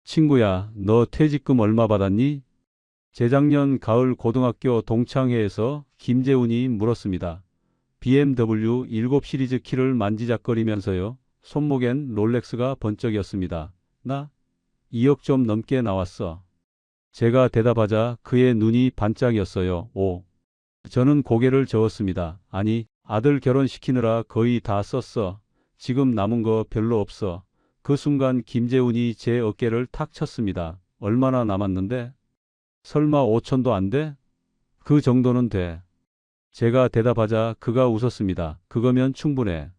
친구야, 너 퇴직금 얼마 받았니? 재작년 가을 고등학교 동창회에서 김재훈이 물었습니다. BMW 7 시리즈 키를 만지작거리면서요. 손목엔 롤렉스가 번쩍였습니다. 나 2억 좀 넘게 나왔어. 제가 대답하자 그의 눈이 반짝였어요. 오. 저는 고개를 저었습니다. 아니, 아들 결혼시키느라 거의 다 썼어. 지금 남은 거 별로 없어. 그 순간 김재훈이 제 어깨를 탁 쳤습니다. 얼마나 남았는데? 설마 5천도 안 돼? 그 정도는 돼. 제가 대답하자 그가 웃었습니다. 그거면 충분해.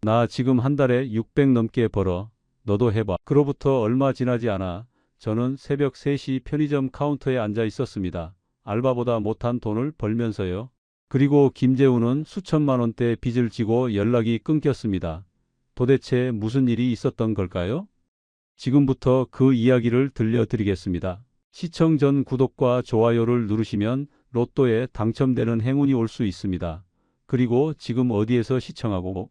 나 지금 한 달에 600 넘게 벌어. 너도 해봐. 그로부터 얼마 지나지 않아 저는 새벽 3시 편의점 카운터에 앉아 있었습니다. 알바보다 못한 돈을 벌면서요. 그리고 김재훈은 수천만 원대 빚을 지고 연락이 끊겼습니다. 도대체 무슨 일이 있었던 걸까요? 지금부터 그 이야기를 들려드리겠습니다. 시청 전 구독과 좋아요를 누르시면 로또에 당첨되는 행운이 올 수 있습니다. 그리고 지금 어디에서 시청하고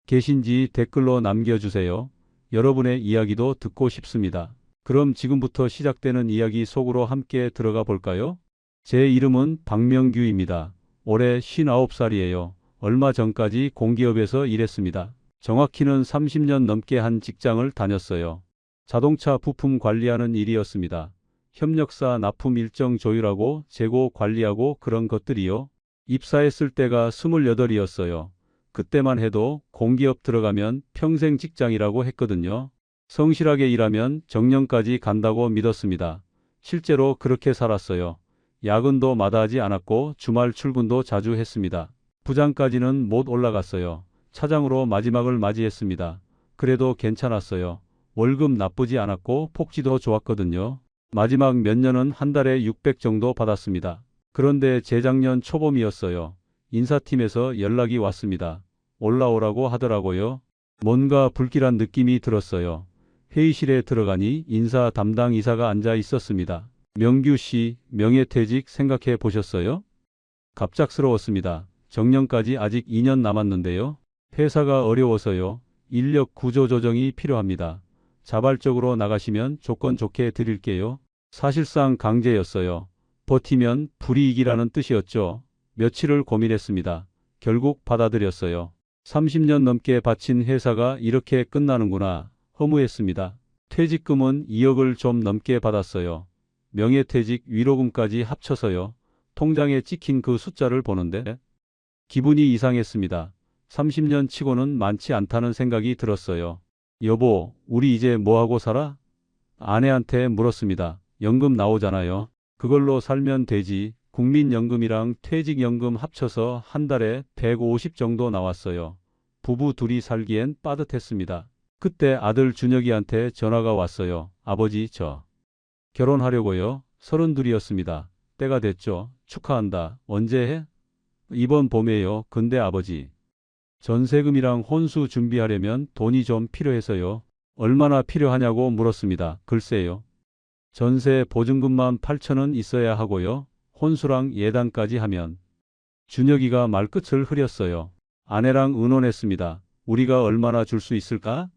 계신지 댓글로 남겨주세요. 여러분의 이야기도 듣고 싶습니다. 그럼 지금부터 시작되는 이야기 속으로 함께 들어가 볼까요? 제 이름은 박명규입니다. 올해 59살이에요. 얼마 전까지 공기업에서 일했습니다. 정확히는 30년 넘게 한 직장을 다녔어요. 자동차 부품 관리하는 일이었습니다. 협력사 납품 일정 조율하고 재고 관리하고 그런 것들이요. 입사했을 때가 28이었어요. 그때만 해도 공기업 들어가면 평생 직장이라고 했거든요. 성실하게 일하면 정년까지 간다고 믿었습니다. 실제로 그렇게 살았어요. 야근도 마다하지 않았고 주말 출근도 자주 했습니다. 부장까지는 못 올라갔어요. 차장으로 마지막을 맞이했습니다. 그래도 괜찮았어요. 월급 나쁘지 않았고 복지도 좋았거든요. 마지막 몇 년은 한 달에 600 정도 받았습니다. 그런데 재작년 초봄이었어요. 인사팀에서 연락이 왔습니다. 올라오라고 하더라고요. 뭔가 불길한 느낌이 들었어요. 회의실에 들어가니 인사 담당 이사가 앉아 있었습니다. 명규 씨, 명예퇴직 생각해 보셨어요? 갑작스러웠습니다. 정년까지 아직 2년 남았는데요. 회사가 어려워서요. 인력 구조 조정이 필요합니다. 자발적으로 나가시면 조건 좋게 드릴게요. 사실상 강제였어요. 버티면 불이익이라는 뜻이었죠. 며칠을 고민했습니다. 결국 받아들였어요. 30년 넘게 바친 회사가 이렇게 끝나는구나. 허무했습니다. 퇴직금은 2억을 좀 넘게 받았어요. 명예퇴직 위로금까지 합쳐서요. 통장에 찍힌 그 숫자를 보는데 기분이 이상했습니다. 30년 치고는 많지 않다는 생각이 들었어요. 여보, 우리 이제 뭐하고 살아? 아내한테 물었습니다. 연금 나오잖아요. 그걸로 살면 되지. 국민연금이랑 퇴직연금 합쳐서 한 달에 150 정도 나왔어요. 부부 둘이 살기엔 빠듯했습니다. 그때 아들 준혁이한테 전화가 왔어요. 아버지, 저 결혼하려고요. 32이었습니다. 때가 됐죠. 축하한다. 언제 해? 이번 봄에요. 근데 아버지, 전세금이랑 혼수 준비하려면 돈이 좀 필요해서요. 얼마나 필요하냐고 물었습니다. 글쎄요. 전세 보증금만 8천원 있어야 하고요. 혼수랑 예단까지 하면. 준혁이가 말끝을 흐렸어요. 아내랑 의논했습니다. 우리가 얼마나 줄 수 있을까?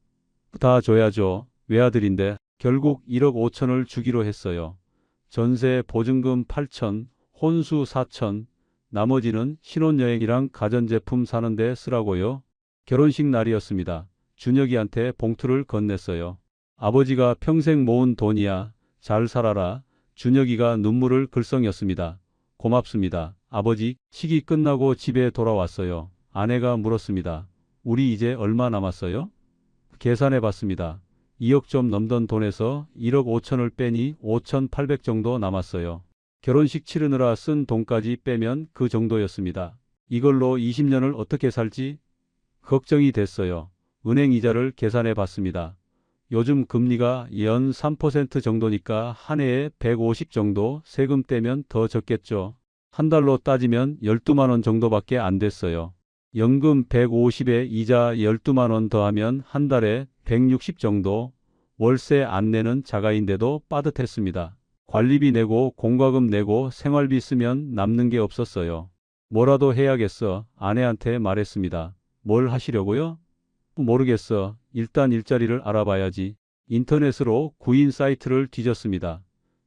다 줘야죠. 외아들인데. 결국 1억 5천을 주기로 했어요. 전세 보증금 8천, 혼수 4천, 나머지는 신혼여행이랑 가전제품 사는데 쓰라고요. 결혼식 날이었습니다. 준혁이한테 봉투를 건넸어요. 아버지가 평생 모은 돈이야. 잘 살아라. 준혁이가 눈물을 글썽였습니다. 고맙습니다. 아버지. 식이 끝나고 집에 돌아왔어요. 아내가 물었습니다. 우리 이제 얼마 남았어요? 계산해 봤습니다. 2억 좀 넘던 돈에서 1억 5천을 빼니 5,800 정도 남았어요. 결혼식 치르느라 쓴 돈까지 빼면 그 정도였습니다. 이걸로 20년을 어떻게 살지? 걱정이 됐어요. 은행 이자를 계산해 봤습니다. 요즘 금리가 연 3% 정도니까 한 해에 150 정도 세금 떼면 더 적겠죠. 한 달로 따지면 12만 원 정도밖에 안 됐어요. 연금 150에 이자 12만 원 더하면 한 달에 160 정도. 월세 안 내는 자가인데도 빠듯했습니다. 관리비 내고 공과금 내고 생활비 쓰면 남는 게 없었어요. 뭐라도 해야겠어. 아내한테 말했습니다. 뭘 하시려고요? 모르겠어. 일단 일자리를 알아봐야지. 인터넷으로 구인 사이트를 뒤졌습니다.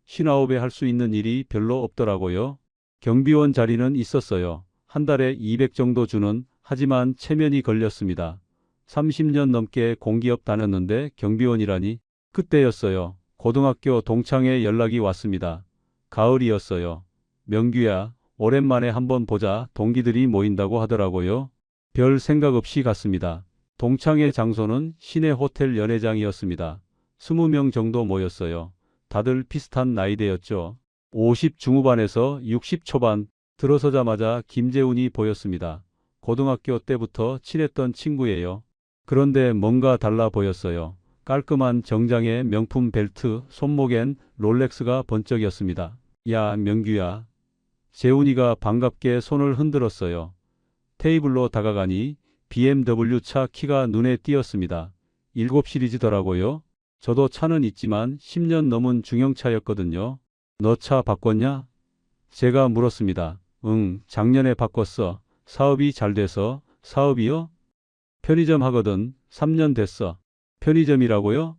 59배 할 수 있는 일이 별로 없더라고요. 경비원 자리는 있었어요. 한 달에 200 정도 주는, 하지만 체면이 걸렸습니다. 30년 넘게 공기업 다녔는데 경비원이라니. 그때였어요. 고등학교 동창회 연락이 왔습니다. 가을이었어요. 명규야, 오랜만에 한번 보자. 동기들이 모인다고 하더라고요. 별 생각 없이 갔습니다. 동창회 장소는 시내 호텔 연회장이었습니다. 20명 정도 모였어요. 다들 비슷한 나이대였죠. 50 중후반에서 60 초반. 들어서자마자 김재훈이 보였습니다. 고등학교 때부터 친했던 친구예요. 그런데 뭔가 달라 보였어요. 깔끔한 정장에 명품 벨트, 손목엔 롤렉스가 번쩍였습니다. 야, 명규야. 재훈이가 반갑게 손을 흔들었어요. 테이블로 다가가니 BMW 차 키가 눈에 띄었습니다. 7 시리즈더라고요. 저도 차는 있지만 10년 넘은 중형차였거든요. 너 차 바꿨냐? 제가 물었습니다. 응, 작년에 바꿨어. 사업이 잘 돼서. 사업이요? 편의점 하거든. 3년 됐어. 편의점이라고요?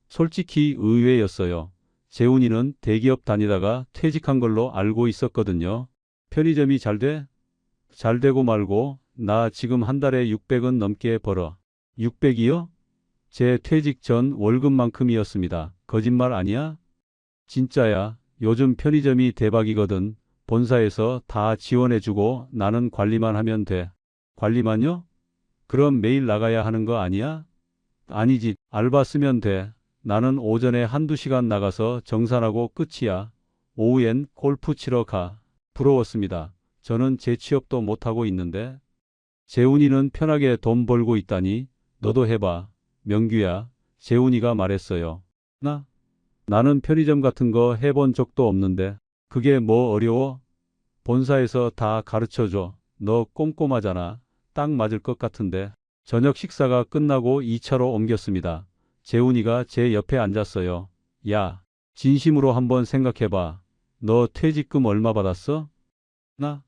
솔직히 의외였어요. 재훈이는 대기업 다니다가 퇴직한 걸로 알고 있었거든요. 편의점이 잘 돼? 잘 되고 말고. 나 지금 한 달에 600은 넘게 벌어. 600이요? 제 퇴직 전 월급만큼이었습니다. 거짓말 아니야? 진짜야. 요즘 편의점이 대박이거든. 본사에서 다 지원해주고 나는 관리만 하면 돼. 관리만요? 그럼 매일 나가야 하는 거 아니야? 아니지. 알바 쓰면 돼. 나는 오전에 한두 시간 나가서 정산하고 끝이야. 오후엔 골프 치러 가. 부러웠습니다. 저는 재취업도 못하고 있는데. 재훈이는 편하게 돈 벌고 있다니. 너도 해봐. 명규야. 재훈이가 말했어요. 나는 편의점 같은 거 해본 적도 없는데. 그게 뭐 어려워? 본사에서 다 가르쳐줘. 너 꼼꼼하잖아. 딱 맞을 것 같은데. 저녁 식사가 끝나고 2차로 옮겼습니다. 재훈이가 제 옆에 앉았어요. 야, 진심으로 한번 생각해봐. 너 퇴직금 얼마 받았어? 나?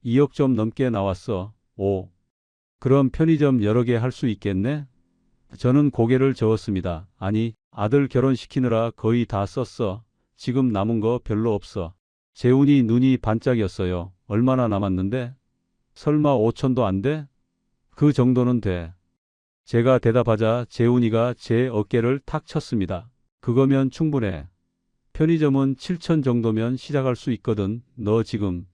2억 좀 넘게 나왔어. 오. 그럼 편의점 여러 개 할 수 있겠네? 저는 고개를 저었습니다. 아니, 아들 결혼시키느라 거의 다 썼어. 지금 남은 거 별로 없어. 재훈이 눈이 반짝였어요. 얼마나 남았는데? 설마 5천도 안 돼? 그 정도는 돼. 제가 대답하자 재훈이가 제 어깨를 탁 쳤습니다. 그거면 충분해. 편의점은 7천 정도면 시작할 수 있거든. 너 지금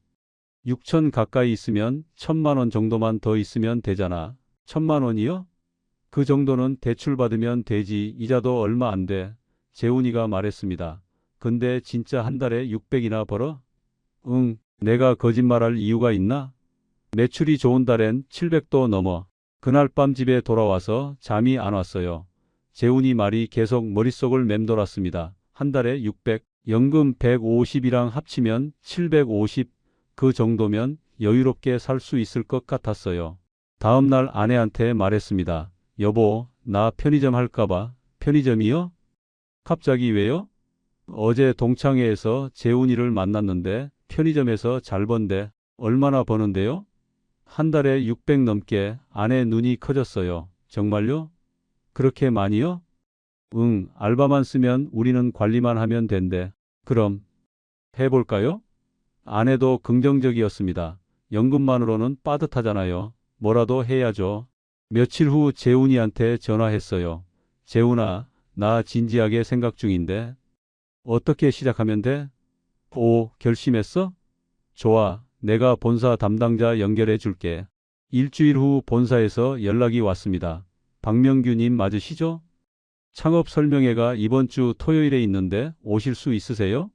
6천 가까이 있으면 1,000만 원 정도만 더 있으면 되잖아. 1,000만 원이요? 그 정도는 대출 받으면 되지. 이자도 얼마 안 돼. 재훈이가 말했습니다. 근데 진짜 한 달에 600이나 벌어? 응, 내가 거짓말할 이유가 있나? 매출이 좋은 달엔 700도 넘어. 그날 밤 집에 돌아와서 잠이 안 왔어요. 재훈이 말이 계속 머릿속을 맴돌았습니다. 한 달에 600, 연금 150이랑 합치면 750, 그 정도면 여유롭게 살 수 있을 것 같았어요. 다음 날 아내한테 말했습니다. 여보, 나 편의점 할까봐. 편의점이요? 갑자기 왜요? 어제 동창회에서 재훈이를 만났는데 편의점에서 잘 번대. 얼마나 버는데요? 한 달에 600 넘게. 아내 눈이 커졌어요. 정말요? 그렇게 많이요? 응, 알바만 쓰면 우리는 관리만 하면 된대. 그럼 해볼까요? 아내도 긍정적이었습니다. 연금만으로는 빠듯하잖아요. 뭐라도 해야죠. 며칠 후 재훈이한테 전화했어요. 재훈아, 나 진지하게 생각 중인데. 어떻게 시작하면 돼? 오, 결심했어? 좋아. 내가 본사 담당자 연결해 줄게. 일주일 후 본사에서 연락이 왔습니다. 박명규님 맞으시죠? 창업 설명회가 이번 주 토요일에 있는데 오실 수 있으세요?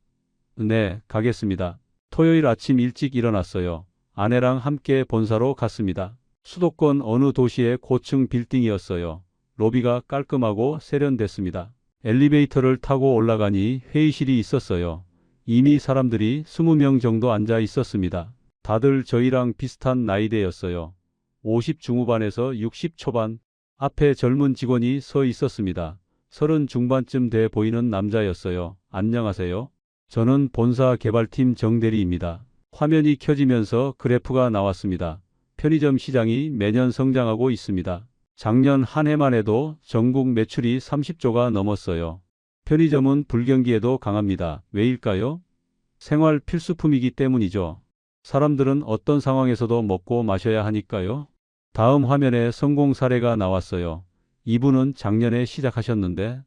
네, 가겠습니다. 토요일 아침 일찍 일어났어요. 아내랑 함께 본사로 갔습니다. 수도권 어느 도시의 고층 빌딩이었어요. 로비가 깔끔하고 세련됐습니다. 엘리베이터를 타고 올라가니 회의실이 있었어요. 이미 사람들이 20명 정도 앉아 있었습니다. 다들 저희랑 비슷한 나이대였어요. 50 중후반에서 60 초반. 앞에 젊은 직원이 서 있었습니다. 30 중반쯤 돼 보이는 남자였어요. 안녕하세요. 저는 본사 개발팀 정대리입니다. 화면이 켜지면서 그래프가 나왔습니다. 편의점 시장이 매년 성장하고 있습니다. 작년 한 해만 해도 전국 매출이 30조가 넘었어요. 편의점은 불경기에도 강합니다. 왜일까요? 생활 필수품이기 때문이죠. 사람들은 어떤 상황에서도 먹고 마셔야 하니까요. 다음 화면에 성공 사례가 나왔어요. 이분은 작년에 시작하셨는데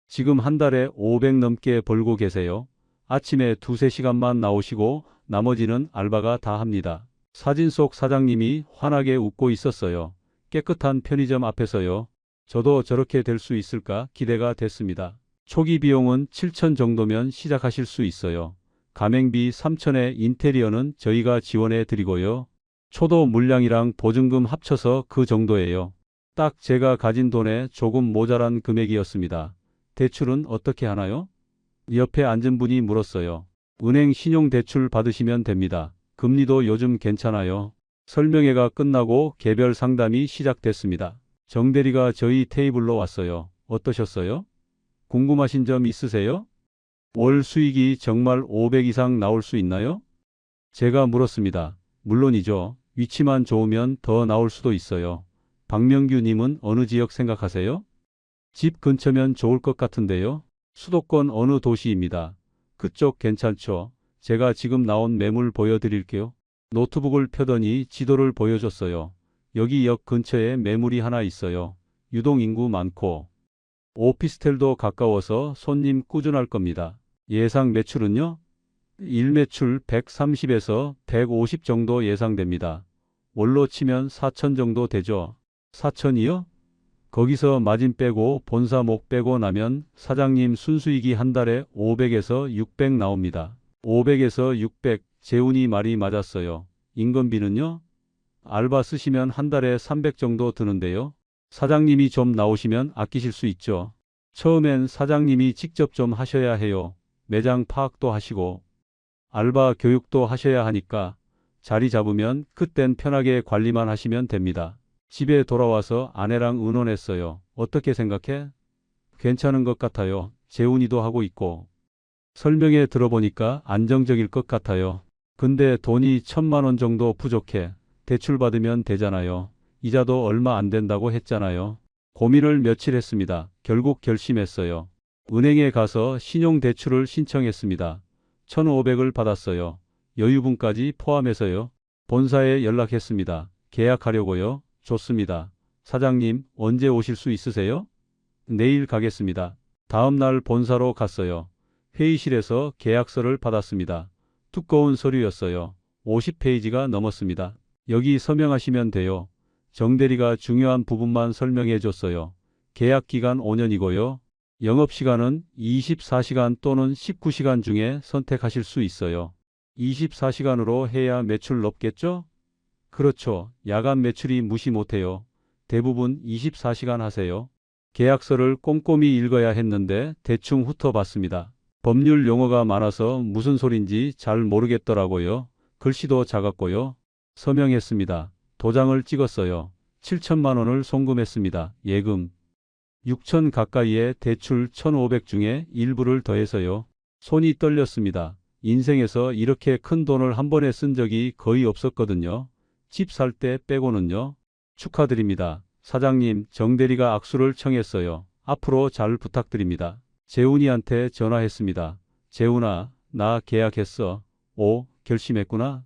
지금 한 달에 500 넘게 벌고 계세요. 아침에 2~3시간만 나오시고 나머지는 알바가 다 합니다. 사진 속 사장님이 환하게 웃고 있었어요. 깨끗한 편의점 앞에서요. 저도 저렇게 될 수 있을까 기대가 됐습니다. 초기 비용은 7천 정도면 시작하실 수 있어요. 가맹비 3천에 인테리어는 저희가 지원해 드리고요. 초도 물량이랑 보증금 합쳐서 그 정도예요. 딱 제가 가진 돈에 조금 모자란 금액이었습니다. 대출은 어떻게 하나요? 옆에 앉은 분이 물었어요. 은행 신용대출 받으시면 됩니다. 금리도 요즘 괜찮아요. 설명회가 끝나고 개별 상담이 시작됐습니다. 정 대리가 저희 테이블로 왔어요. 어떠셨어요? 궁금하신 점 있으세요? 월 수익이 정말 500 이상 나올 수 있나요? 제가 물었습니다. 물론이죠. 위치만 좋으면 더 나올 수도 있어요. 박명규 님은 어느 지역 생각하세요? 집 근처면 좋을 것 같은데요. 수도권 어느 도시입니다. 그쪽 괜찮죠? 제가 지금 나온 매물 보여드릴게요. 노트북을 펴더니 지도를 보여줬어요. 여기 역 근처에 매물이 하나 있어요. 유동 인구 많고 오피스텔도 가까워서 손님 꾸준할 겁니다. 예상 매출은요? 1매출 130에서 150 정도 예상됩니다. 월로 치면 4천 정도 되죠. 4천이요? 거기서 마진 빼고 본사목 빼고 나면 사장님 순수익이 한 달에 500에서 600 나옵니다. 500에서 600, 재훈이 말이 맞았어요. 인건비는요? 알바 쓰시면 한 달에 300 정도 드는데요. 사장님이 좀 나오시면 아끼실 수 있죠. 처음엔 사장님이 직접 좀 하셔야 해요. 매장 파악도 하시고 알바 교육도 하셔야 하니까 자리 잡으면 그땐 편하게 관리만 하시면 됩니다. 집에 돌아와서 아내랑 의논했어요. 어떻게 생각해? 괜찮은 것 같아요. 재훈이도 하고 있고. 설명회 들어보니까 안정적일 것 같아요. 근데 돈이 1,000만 원 정도 부족해. 대출 받으면 되잖아요. 이자도 얼마 안 된다고 했잖아요. 고민을 며칠 했습니다. 결국 결심했어요. 은행에 가서 신용대출을 신청했습니다. 1,500을 받았어요. 여유분까지 포함해서요. 본사에 연락했습니다. 계약하려고요. 좋습니다. 사장님, 언제 오실 수 있으세요? 내일 가겠습니다. 다음 날 본사로 갔어요. 회의실에서 계약서를 받았습니다. 두꺼운 서류였어요. 50페이지가 넘었습니다. 여기 서명하시면 돼요. 정 대리가 중요한 부분만 설명해 줬어요. 계약 기간 5년이고요. 영업시간은 24시간 또는 19시간 중에 선택하실 수 있어요. 24시간으로 해야 매출 높겠죠? 그렇죠. 야간 매출이 무시 못해요. 대부분 24시간 하세요. 계약서를 꼼꼼히 읽어야 했는데 대충 훑어봤습니다. 법률 용어가 많아서 무슨 소린지 잘 모르겠더라고요. 글씨도 작았고요. 서명했습니다. 도장을 찍었어요. 7천만 원을 송금했습니다. 예금 6천 가까이에 대출 1,500 중에 일부를 더해서요. 손이 떨렸습니다. 인생에서 이렇게 큰 돈을 한 번에 쓴 적이 거의 없었거든요. 집 살 때 빼고는요. 축하드립니다. 사장님, 정 대리가 악수를 청했어요. 앞으로 잘 부탁드립니다. 재훈이한테 전화했습니다. 재훈아, 나 계약했어. 오, 결심했구나.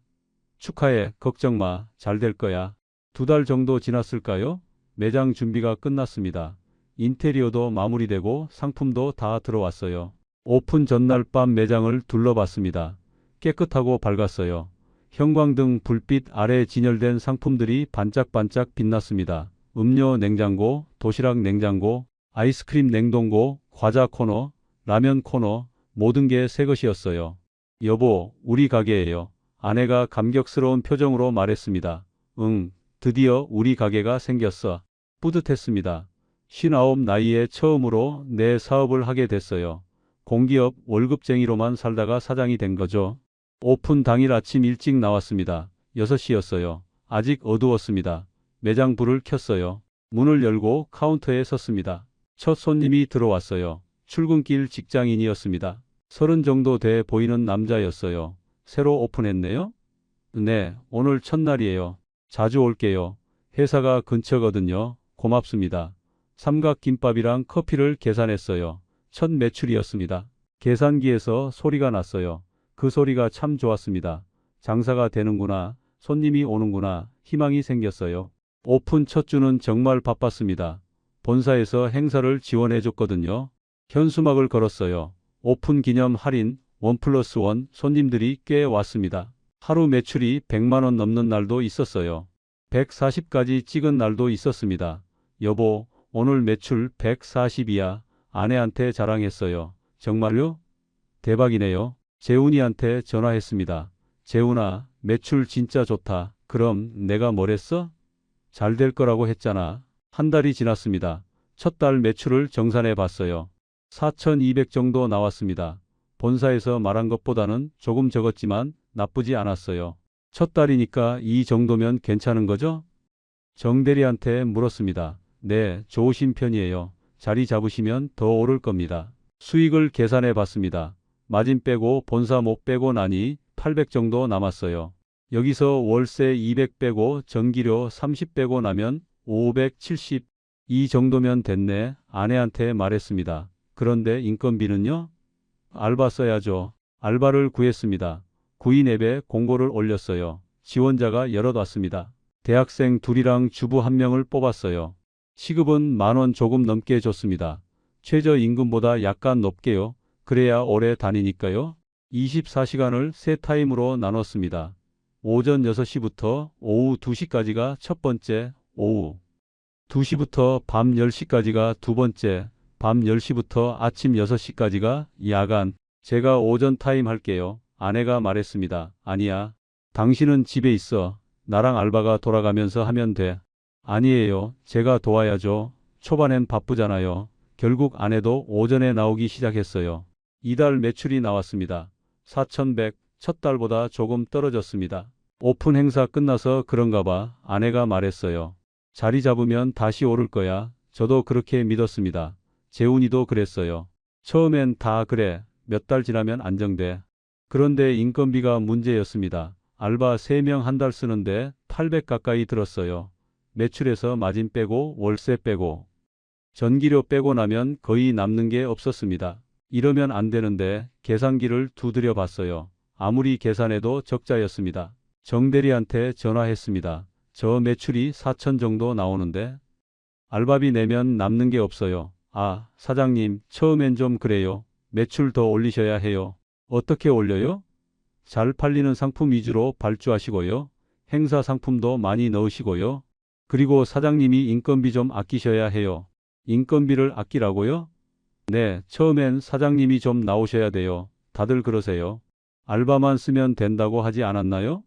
축하해. 걱정 마. 잘 될 거야. 2달 정도 지났을까요? 매장 준비가 끝났습니다. 인테리어도 마무리되고 상품도 다 들어왔어요. 오픈 전날 밤 매장을 둘러봤습니다. 깨끗하고 밝았어요. 형광등 불빛 아래 진열된 상품들이 반짝반짝 빛났습니다. 음료 냉장고, 도시락 냉장고, 아이스크림 냉동고, 과자 코너, 라면 코너, 모든 게 새 것이었어요. 여보, 우리 가게예요. 아내가 감격스러운 표정으로 말했습니다. 응, 드디어 우리 가게가 생겼어. 뿌듯했습니다. 59 나이에 처음으로 내 사업을 하게 됐어요. 공기업 월급쟁이로만 살다가 사장이 된 거죠. 오픈 당일 아침 일찍 나왔습니다. 6시였어요. 아직 어두웠습니다. 매장 불을 켰어요. 문을 열고 카운터에 섰습니다. 첫 손님이 들어왔어요. 출근길 직장인이었습니다. 30 정도 돼 보이는 남자였어요. 새로 오픈했네요? 네, 오늘 첫날이에요. 자주 올게요. 회사가 근처거든요. 고맙습니다. 삼각김밥이랑 커피를 계산했어요. 첫 매출이었습니다. 계산기에서 소리가 났어요. 그 소리가 참 좋았습니다. 장사가 되는구나. 손님이 오는구나. 희망이 생겼어요. 오픈 첫 주는 정말 바빴습니다. 본사에서 행사를 지원해줬거든요. 현수막을 걸었어요. 오픈 기념 할인 1+1 손님들이 꽤 왔습니다. 하루 매출이 100만 원 넘는 날도 있었어요. 140까지 찍은 날도 있었습니다. 여보, 오늘 매출 140이야. 아내한테 자랑했어요. 정말요? 대박이네요. 재훈이한테 전화했습니다. 재훈아, 매출 진짜 좋다. 그럼 내가 뭐랬어? 잘 될 거라고 했잖아. 한 달이 지났습니다. 첫 달 매출을 정산해 봤어요. 4,200 정도 나왔습니다. 본사에서 말한 것보다는 조금 적었지만 나쁘지 않았어요. 첫 달이니까 이 정도면 괜찮은 거죠? 정대리한테 물었습니다. 네, 좋으신 편이에요. 자리 잡으시면 더 오를 겁니다. 수익을 계산해 봤습니다. 마진 빼고 본사 못 빼고 나니 800 정도 남았어요. 여기서 월세 200 빼고 전기료 30 빼고 나면 570. 이 정도면 됐네. 아내한테 말했습니다. 그런데 인건비는요? 알바 써야죠. 알바를 구했습니다. 구인 앱에 공고를 올렸어요. 지원자가 여럿 왔습니다. 대학생 둘이랑 주부 한 명을 뽑았어요. 시급은 10,000원 조금 넘게 줬습니다. 최저임금보다 약간 높게요. 그래야 오래 다니니까요. 24시간을 세 타임으로 나눴습니다. 오전 6시부터 오후 2시까지가 첫 번째, 오후 2시부터 밤 10시까지가 두 번째, 밤 10시부터 아침 6시까지가 야간. 제가 오전 타임 할게요. 아내가 말했습니다. 아니야. 당신은 집에 있어. 나랑 알바가 돌아가면서 하면 돼. 아니에요. 제가 도와야죠. 초반엔 바쁘잖아요. 결국 아내도 오전에 나오기 시작했어요. 이달 매출이 나왔습니다. 4,100. 첫 달보다 조금 떨어졌습니다. 오픈 행사 끝나서 그런가 봐. 아내가 말했어요. 자리 잡으면 다시 오를 거야. 저도 그렇게 믿었습니다. 재훈이도 그랬어요. 처음엔 다 그래. 몇 달 지나면 안정돼. 그런데 인건비가 문제였습니다. 알바 3명 한 달 쓰는데 800 가까이 들었어요. 매출에서 마진 빼고 월세 빼고 전기료 빼고 나면 거의 남는 게 없었습니다. 이러면 안 되는데 계산기를 두드려 봤어요. 아무리 계산해도 적자였습니다. 정대리한테 전화했습니다. 저 매출이 4,000 정도 나오는데 알바비 내면 남는 게 없어요. 아, 사장님, 처음엔 좀 그래요. 매출 더 올리셔야 해요. 어떻게 올려요? 잘 팔리는 상품 위주로 발주하시고요. 행사 상품도 많이 넣으시고요. 그리고 사장님이 인건비 좀 아끼셔야 해요. 인건비를 아끼라고요? 네, 처음엔 사장님이 좀 나오셔야 돼요. 다들 그러세요. 알바만 쓰면 된다고 하지 않았나요?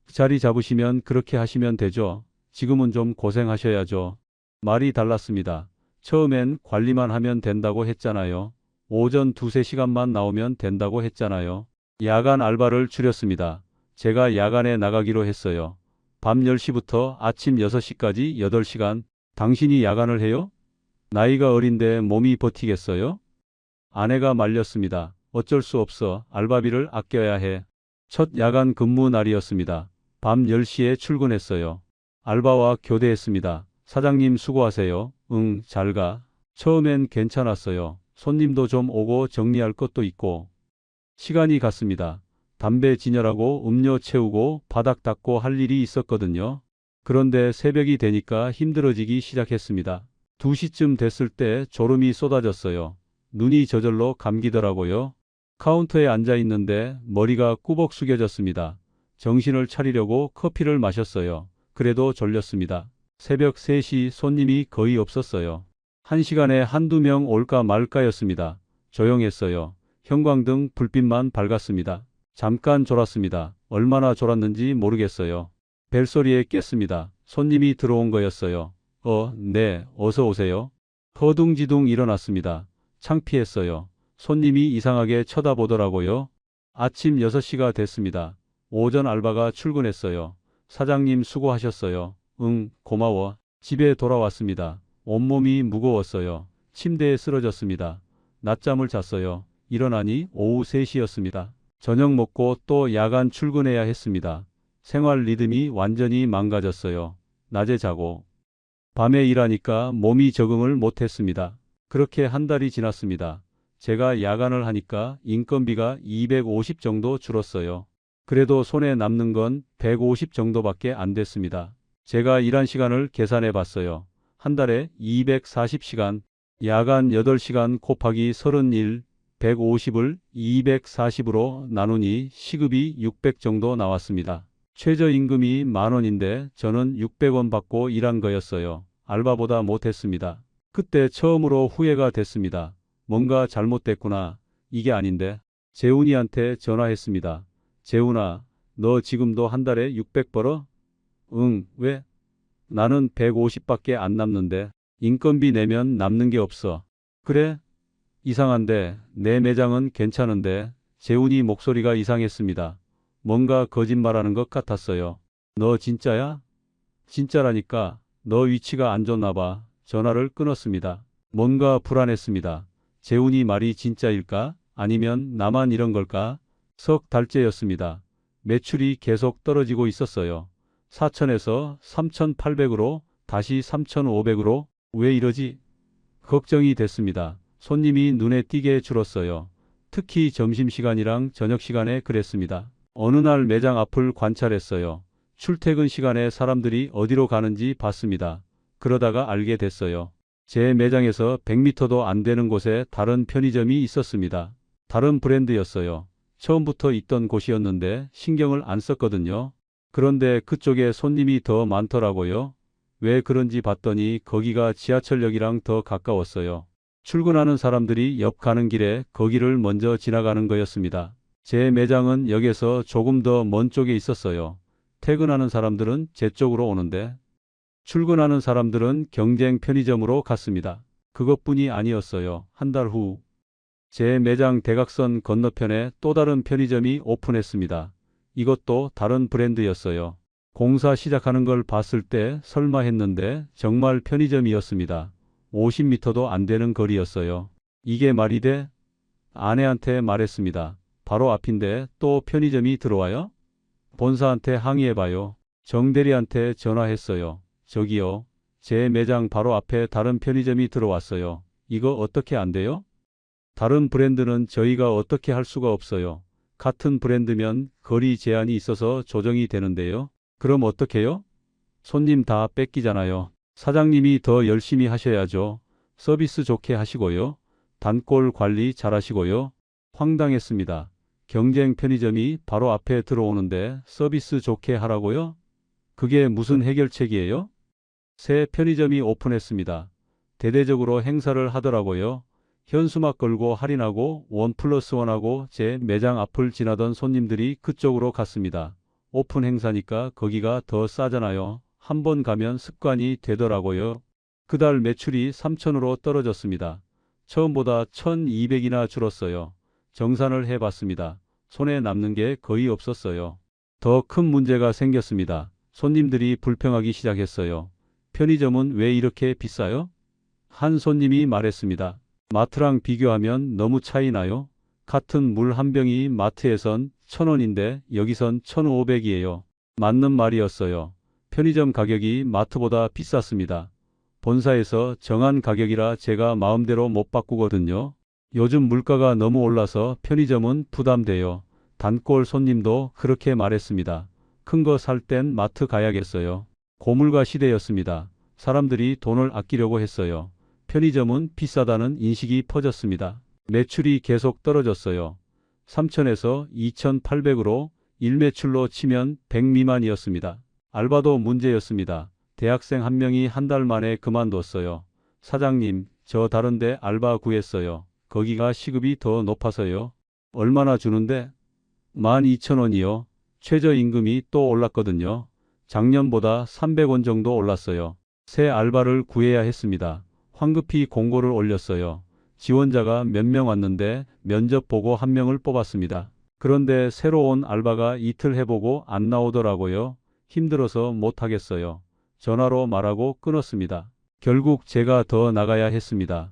자리 잡으시면 그렇게 하시면 되죠. 지금은 좀 고생하셔야죠. 말이 달랐습니다. 처음엔 관리만 하면 된다고 했잖아요. 오전 2~3시간만 나오면 된다고 했잖아요. 야간 알바를 줄였습니다. 제가 야간에 나가기로 했어요. 밤 10시부터 아침 6시까지 8시간. 당신이 야간을 해요? 나이가 어린데 몸이 버티겠어요? 아내가 말렸습니다. 어쩔 수 없어. 알바비를 아껴야 해. 첫 야간 근무 날이었습니다. 밤 10시에 출근했어요. 알바와 교대했습니다. 사장님 수고하세요. 응, 잘 가. 처음엔 괜찮았어요. 손님도 좀 오고 정리할 것도 있고. 시간이 갔습니다. 담배 진열하고 음료 채우고 바닥 닦고 할 일이 있었거든요. 그런데 새벽이 되니까 힘들어지기 시작했습니다. 2시쯤 됐을 때 졸음이 쏟아졌어요. 눈이 저절로 감기더라고요. 카운터에 앉아 있는데 머리가 꾸벅 숙여졌습니다. 정신을 차리려고 커피를 마셨어요. 그래도 졸렸습니다. 새벽 3시 손님이 거의 없었어요. 1시간에 한두 명 올까 말까였습니다. 조용했어요. 형광등 불빛만 밝았습니다. 잠깐 졸았습니다. 얼마나 졸았는지 모르겠어요. 벨소리에 깼습니다. 손님이 들어온 거였어요. 네, 어서 오세요. 허둥지둥 일어났습니다. 창피했어요. 손님이 이상하게 쳐다보더라고요. 아침 6시가 됐습니다. 오전 알바가 출근했어요. 사장님 수고하셨어요. 응, 고마워. 집에 돌아왔습니다. 온몸이 무거웠어요. 침대에 쓰러졌습니다. 낮잠을 잤어요. 일어나니 오후 3시였습니다. 저녁 먹고 또 야간 출근해야 했습니다. 생활 리듬이 완전히 망가졌어요. 낮에 자고 밤에 일하니까 몸이 적응을 못했습니다. 그렇게 한 달이 지났습니다. 제가 야간을 하니까 인건비가 250 정도 줄었어요. 그래도 손에 남는 건 150 정도밖에 안 됐습니다. 제가 일한 시간을 계산해 봤어요. 한 달에 240시간, 야간 8시간 곱하기 31, 150을 240으로 나누니 시급이 600 정도 나왔습니다. 최저임금이 10,000원인데 저는 600원 받고 일한 거였어요. 알바보다 못했습니다. 그때 처음으로 후회가 됐습니다. 뭔가 잘못됐구나. 이게 아닌데. 재훈이한테 전화했습니다. 재훈아, 너 지금도 한 달에 600 벌어? 응, 왜? 나는 150밖에 안 남는데. 인건비 내면 남는 게 없어. 그래? 이상한데 내 매장은 괜찮은데. 재훈이 목소리가 이상했습니다. 뭔가 거짓말하는 것 같았어요. 너 진짜야? 진짜라니까. 너 위치가 안 좋나 봐. 전화를 끊었습니다. 뭔가 불안했습니다. 재훈이 말이 진짜일까? 아니면 나만 이런 걸까? 석 달째였습니다. 매출이 계속 떨어지고 있었어요. 4천에서 3,800으로 다시 3,500으로. 왜 이러지? 걱정이 됐습니다. 손님이 눈에 띄게 줄었어요. 특히 점심시간이랑 저녁시간에 그랬습니다. 어느 날 매장 앞을 관찰했어요. 출퇴근 시간에 사람들이 어디로 가는지 봤습니다. 그러다가 알게 됐어요. 제 매장에서 100m도 안 되는 곳에 다른 편의점이 있었습니다. 다른 브랜드였어요. 처음부터 있던 곳이었는데 신경을 안 썼거든요. 그런데 그쪽에 손님이 더 많더라고요. 왜 그런지 봤더니 거기가 지하철역이랑 더 가까웠어요. 출근하는 사람들이 역 가는 길에 거기를 먼저 지나가는 거였습니다. 제 매장은 역에서 조금 더 먼 쪽에 있었어요. 퇴근하는 사람들은 제 쪽으로 오는데 출근하는 사람들은 경쟁 편의점으로 갔습니다. 그것뿐이 아니었어요. 한 달 후 제 매장 대각선 건너편에 또 다른 편의점이 오픈했습니다. 이것도 다른 브랜드였어요. 공사 시작하는 걸 봤을 때 설마 했는데 정말 편의점이었습니다. 50m도 안 되는 거리였어요. 이게 말이 돼? 아내한테 말했습니다. 바로 앞인데 또 편의점이 들어와요? 본사한테 항의해봐요. 정대리한테 전화했어요. 저기요. 제 매장 바로 앞에 다른 편의점이 들어왔어요. 이거 어떻게 안 돼요? 다른 브랜드는 저희가 어떻게 할 수가 없어요. 같은 브랜드면 거리 제한이 있어서 조정이 되는데요. 그럼 어떡해요? 손님 다 뺏기잖아요. 사장님이 더 열심히 하셔야죠. 서비스 좋게 하시고요. 단골 관리 잘 하시고요. 황당했습니다. 경쟁 편의점이 바로 앞에 들어오는데 서비스 좋게 하라고요? 그게 무슨 해결책이에요? 새 편의점이 오픈했습니다. 대대적으로 행사를 하더라고요. 현수막 걸고 할인하고 1+1하고 제 매장 앞을 지나던 손님들이 그쪽으로 갔습니다. 오픈 행사니까 거기가 더 싸잖아요. 한번 가면 습관이 되더라고요. 그달 매출이 3천으로 떨어졌습니다. 처음보다 1,200이나 줄었어요. 정산을 해봤습니다. 손에 남는 게 거의 없었어요. 더 큰 문제가 생겼습니다. 손님들이 불평하기 시작했어요. 편의점은 왜 이렇게 비싸요? 한 손님이 말했습니다. 마트랑 비교하면 너무 차이 나요? 같은 물 한 병이 마트에선 1,000원인데 여기선 1,500이에요. 맞는 말이었어요. 편의점 가격이 마트보다 비쌌습니다. 본사에서 정한 가격이라 제가 마음대로 못 바꾸거든요. 요즘 물가가 너무 올라서 편의점은 부담돼요. 단골 손님도 그렇게 말했습니다. 큰 거 살 땐 마트 가야겠어요. 고물가 시대였습니다. 사람들이 돈을 아끼려고 했어요. 편의점은 비싸다는 인식이 퍼졌습니다. 매출이 계속 떨어졌어요. 3천에서 2,800으로 일매출로 치면 100 미만이었습니다. 알바도 문제였습니다. 대학생 한 명이 한 달 만에 그만뒀어요. 사장님, 저 다른데 알바 구했어요. 거기가 시급이 더 높아서요. 얼마나 주는데? 12,000원이요. 최저임금이 또 올랐거든요. 작년보다 300원 정도 올랐어요. 새 알바를 구해야 했습니다. 황급히 공고를 올렸어요. 지원자가 몇 명 왔는데 면접 보고 한 명을 뽑았습니다. 그런데 새로 온 알바가 이틀 해보고 안 나오더라고요. 힘들어서 못하겠어요. 전화로 말하고 끊었습니다. 결국 제가 더 나가야 했습니다.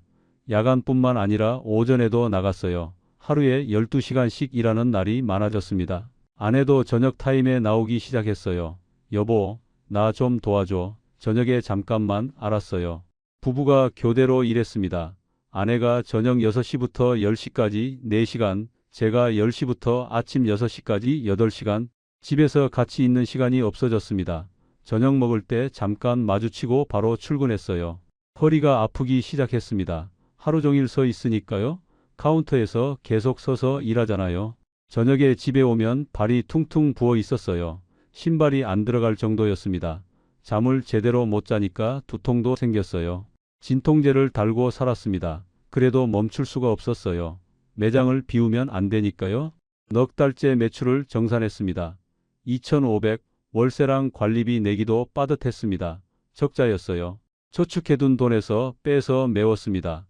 야간뿐만 아니라 오전에도 나갔어요. 하루에 12시간씩 일하는 날이 많아졌습니다. 아내도 저녁 타임에 나오기 시작했어요. 여보, 나 좀 도와줘. 저녁에 잠깐만 알았어요. 부부가 교대로 일했습니다. 아내가 저녁 6시부터 10시까지 4시간, 제가 10시부터 아침 6시까지 8시간, 집에서 같이 있는 시간이 없어졌습니다. 저녁 먹을 때 잠깐 마주치고 바로 출근했어요. 허리가 아프기 시작했습니다. 하루 종일 서 있으니까요. 카운터에서 계속 서서 일하잖아요. 저녁에 집에 오면 발이 퉁퉁 부어 있었어요. 신발이 안 들어갈 정도였습니다. 잠을 제대로 못 자니까 두통도 생겼어요. 진통제를 달고 살았습니다. 그래도 멈출 수가 없었어요. 매장을 비우면 안 되니까요. 넉 달째 매출을 정산했습니다. 2,500, 월세랑 관리비 내기도 빠듯했습니다. 적자였어요. 저축해둔 돈에서 빼서 메웠습니다.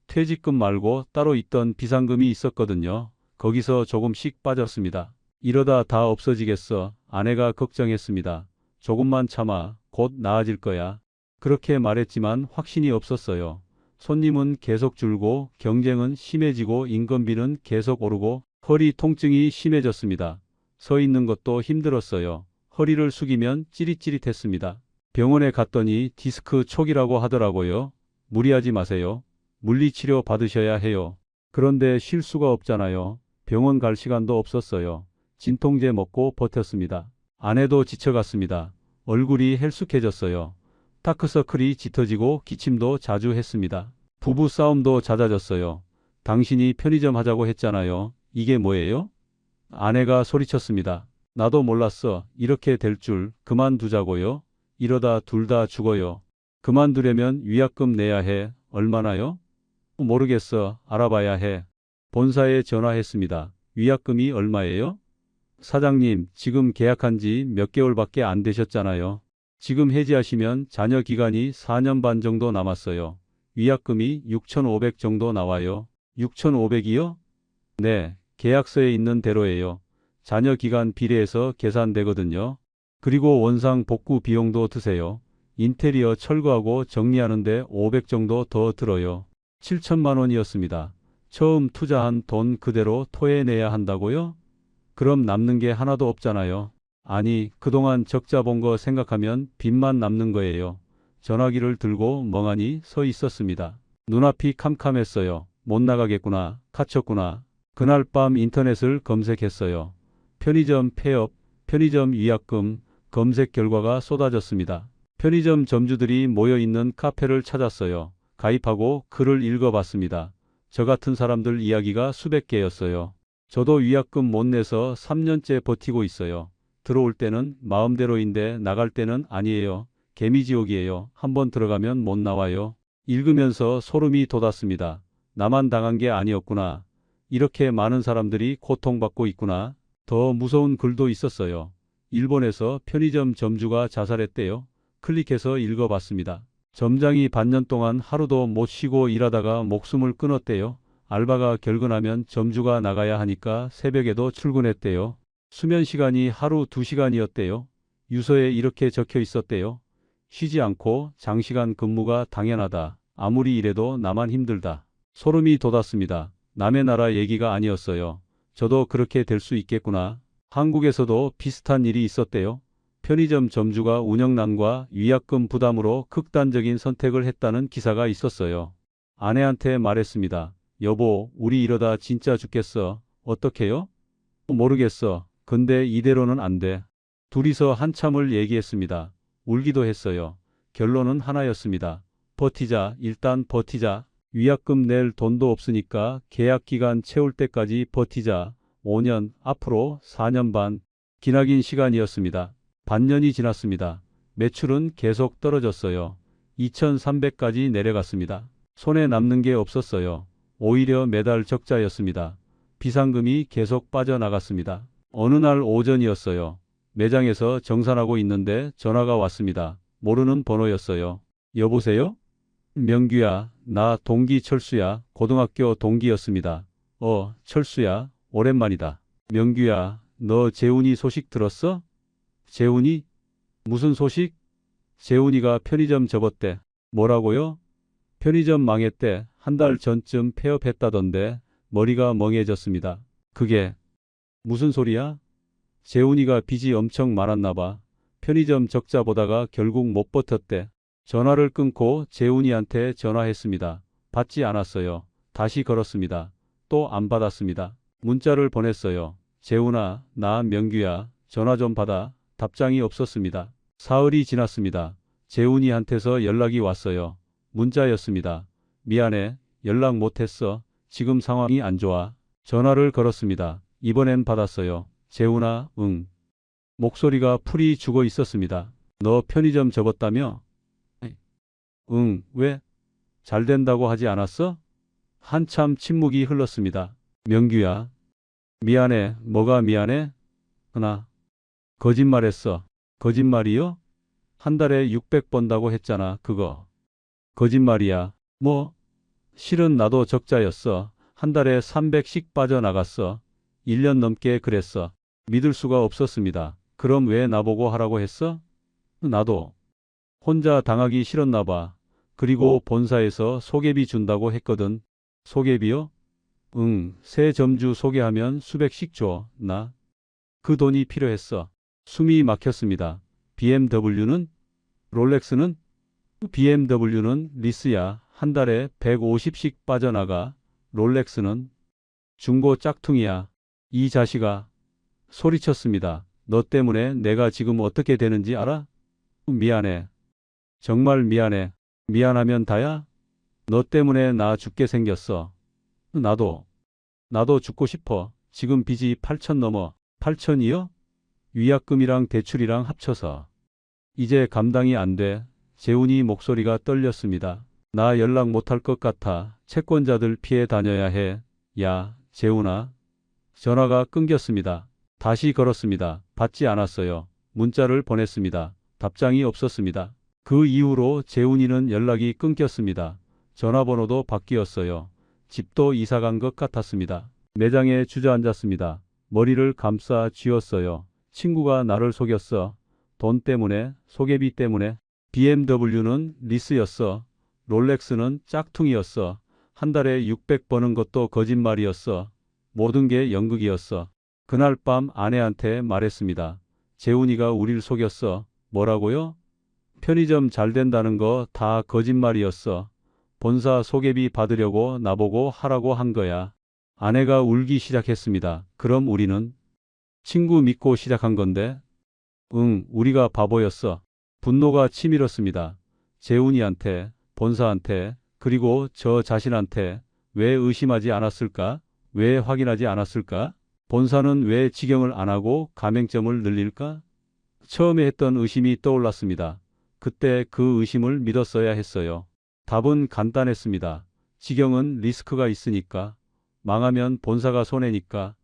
퇴직금 말고 따로 있던 비상금이 있었거든요. 거기서 조금씩 빠졌습니다. 이러다 다 없어지겠어. 아내가 걱정했습니다. 조금만 참아. 곧 나아질 거야. 그렇게 말했지만 확신이 없었어요. 손님은 계속 줄고 경쟁은 심해지고 인건비는 계속 오르고 허리 통증이 심해졌습니다. 서 있는 것도 힘들었어요. 허리를 숙이면 찌릿찌릿했습니다. 병원에 갔더니 디스크 촉이라고 하더라고요. 무리하지 마세요. 물리치료 받으셔야 해요. 그런데 쉴 수가 없잖아요. 병원 갈 시간도 없었어요. 진통제 먹고 버텼습니다. 아내도 지쳐갔습니다. 얼굴이 헬쑥해졌어요. 다크서클이 짙어지고 기침도 자주 했습니다. 부부 싸움도 잦아졌어요. 당신이 편의점 하자고 했잖아요. 이게 뭐예요? 아내가 소리쳤습니다. 나도 몰랐어. 이렇게 될 줄. 그만두자고요. 이러다 둘 다 죽어요. 그만두려면 위약금 내야 해. 얼마나요? 모르겠어. 알아봐야 해. 본사에 전화했습니다. 위약금이 얼마예요? 사장님, 지금 계약한 지 몇 개월밖에 안 되셨잖아요. 지금 해지하시면 잔여 기간이 4년 반 정도 남았어요. 위약금이 6,500 정도 나와요. 6,500이요? 네, 계약서에 있는 대로예요. 잔여 기간 비례해서 계산되거든요. 그리고 원상 복구 비용도 드세요. 인테리어 철거하고 정리하는데 500 정도 더 들어요. 7천만 원이었습니다. 처음 투자한 돈 그대로 토해내야 한다고요? 그럼 남는 게 하나도 없잖아요. 아니, 그동안 적자 본 거 생각하면 빚만 남는 거예요. 전화기를 들고 멍하니 서 있었습니다. 눈앞이 캄캄했어요. 못 나가겠구나. 갇혔구나. 그날 밤 인터넷을 검색했어요. 편의점 폐업, 편의점 위약금, 검색 결과가 쏟아졌습니다. 편의점 점주들이 모여있는 카페를 찾았어요. 가입하고 글을 읽어봤습니다. 저 같은 사람들 이야기가 수백 개였어요. 저도 위약금 못 내서 3년째 버티고 있어요. 들어올 때는 마음대로인데 나갈 때는 아니에요. 개미지옥이에요. 한번 들어가면 못 나와요. 읽으면서 소름이 돋았습니다. 나만 당한 게 아니었구나. 이렇게 많은 사람들이 고통받고 있구나. 더 무서운 글도 있었어요. 일본에서 편의점 점주가 자살했대요. 클릭해서 읽어봤습니다. 점장이 반년 동안 하루도 못 쉬고 일하다가 목숨을 끊었대요. 알바가 결근하면 점주가 나가야 하니까 새벽에도 출근했대요. 수면 시간이 하루 2시간이었대요. 유서에 이렇게 적혀 있었대요. 쉬지 않고 장시간 근무가 당연하다. 아무리 일해도 나만 힘들다. 소름이 돋았습니다. 남의 나라 얘기가 아니었어요. 저도 그렇게 될 수 있겠구나. 한국에서도 비슷한 일이 있었대요. 편의점 점주가 운영난과 위약금 부담으로 극단적인 선택을 했다는 기사가 있었어요. 아내한테 말했습니다. 여보, 우리 이러다 진짜 죽겠어. 어떡해요? 모르겠어. 근데 이대로는 안 돼. 둘이서 한참을 얘기했습니다. 울기도 했어요. 결론은 하나였습니다. 버티자. 일단 버티자. 위약금 낼 돈도 없으니까 계약 기간 채울 때까지 버티자. 5년, 앞으로 4년 반. 기나긴 시간이었습니다. 반년이 지났습니다. 매출은 계속 떨어졌어요. 2,300까지 내려갔습니다. 손에 남는 게 없었어요. 오히려 매달 적자였습니다. 비상금이 계속 빠져나갔습니다. 어느 날 오전이었어요. 매장에서 정산하고 있는데 전화가 왔습니다. 모르는 번호였어요. 여보세요? 명규야, 나 동기 철수야. 고등학교 동기였습니다. 철수야, 오랜만이다. 명규야, 너 재훈이 소식 들었어? 재훈이? 무슨 소식? 재훈이가 편의점 접었대. 뭐라고요? 편의점 망했대. 한 달 전쯤 폐업했다던데. 머리가 멍해졌습니다. 그게 무슨 소리야? 재훈이가 빚이 엄청 많았나 봐. 편의점 적자 보다가 결국 못 버텼대. 전화를 끊고 재훈이한테 전화했습니다. 받지 않았어요. 다시 걸었습니다. 또 안 받았습니다. 문자를 보냈어요. 재훈아, 나 명규야. 전화 좀 받아. 답장이 없었습니다. 사흘이 지났습니다. 재훈이한테서 연락이 왔어요. 문자였습니다. 미안해. 연락 못했어. 지금 상황이 안 좋아. 전화를 걸었습니다. 이번엔 받았어요. 재훈아, 응. 목소리가 풀이 죽어 있었습니다. 너 편의점 접었다며? 응, 왜? 잘 된다고 하지 않았어? 한참 침묵이 흘렀습니다. 명규야. 미안해. 뭐가 미안해? 나 거짓말했어. 거짓말이요? 한 달에 600 번다고 했잖아, 그거. 거짓말이야. 뭐? 실은 나도 적자였어. 한 달에 300씩 빠져나갔어. 1년 넘게 그랬어. 믿을 수가 없었습니다. 그럼 왜 나보고 하라고 했어? 나도 혼자 당하기 싫었나 봐. 그리고 본사에서 소개비 준다고 했거든. 소개비요? 응, 새 점주 소개하면 수백씩 줘. 나 그 돈이 필요했어. 숨이 막혔습니다. BMW는? 롤렉스는? BMW는 리스야. 한 달에 150씩 빠져나가. 롤렉스는 중고 짝퉁이야. 이 자식아. 소리쳤습니다. 너 때문에 내가 지금 어떻게 되는지 알아? 미안해. 정말 미안해. 미안하면 다야? 너 때문에 나 죽게 생겼어. 나도 죽고 싶어. 지금 빚이 8천 넘어. 8천이요? 위약금이랑 대출이랑 합쳐서. 이제 감당이 안 돼. 재훈이 목소리가 떨렸습니다. 나 연락 못할 것 같아. 채권자들 피해 다녀야 해. 야, 재훈아. 전화가 끊겼습니다. 다시 걸었습니다. 받지 않았어요. 문자를 보냈습니다. 답장이 없었습니다. 그 이후로 재훈이는 연락이 끊겼습니다. 전화번호도 바뀌었어요. 집도 이사간 것 같았습니다. 매장에 주저앉았습니다. 머리를 감싸 쥐었어요. 친구가 나를 속였어. 돈 때문에, 소개비 때문에. BMW는 리스였어. 롤렉스는 짝퉁이었어. 한 달에 600 버는 것도 거짓말이었어. 모든 게 연극이었어. 그날 밤 아내한테 말했습니다. 재훈이가 우릴 속였어. 뭐라고요? 편의점 잘 된다는 거 다 거짓말이었어. 본사 소개비 받으려고 나보고 하라고 한 거야. 아내가 울기 시작했습니다. 그럼 우리는? 친구 믿고 시작한 건데? 응, 우리가 바보였어. 분노가 치밀었습니다. 재훈이한테, 본사한테, 그리고 저 자신한테. 왜 의심하지 않았을까? 왜 확인하지 않았을까? 본사는 왜 직영을 안 하고 가맹점을 늘릴까? 처음에 했던 의심이 떠올랐습니다. 그때 그 의심을 믿었어야 했어요. 답은 간단했습니다. 직영은 리스크가 있으니까. 망하면 본사가 손해니까.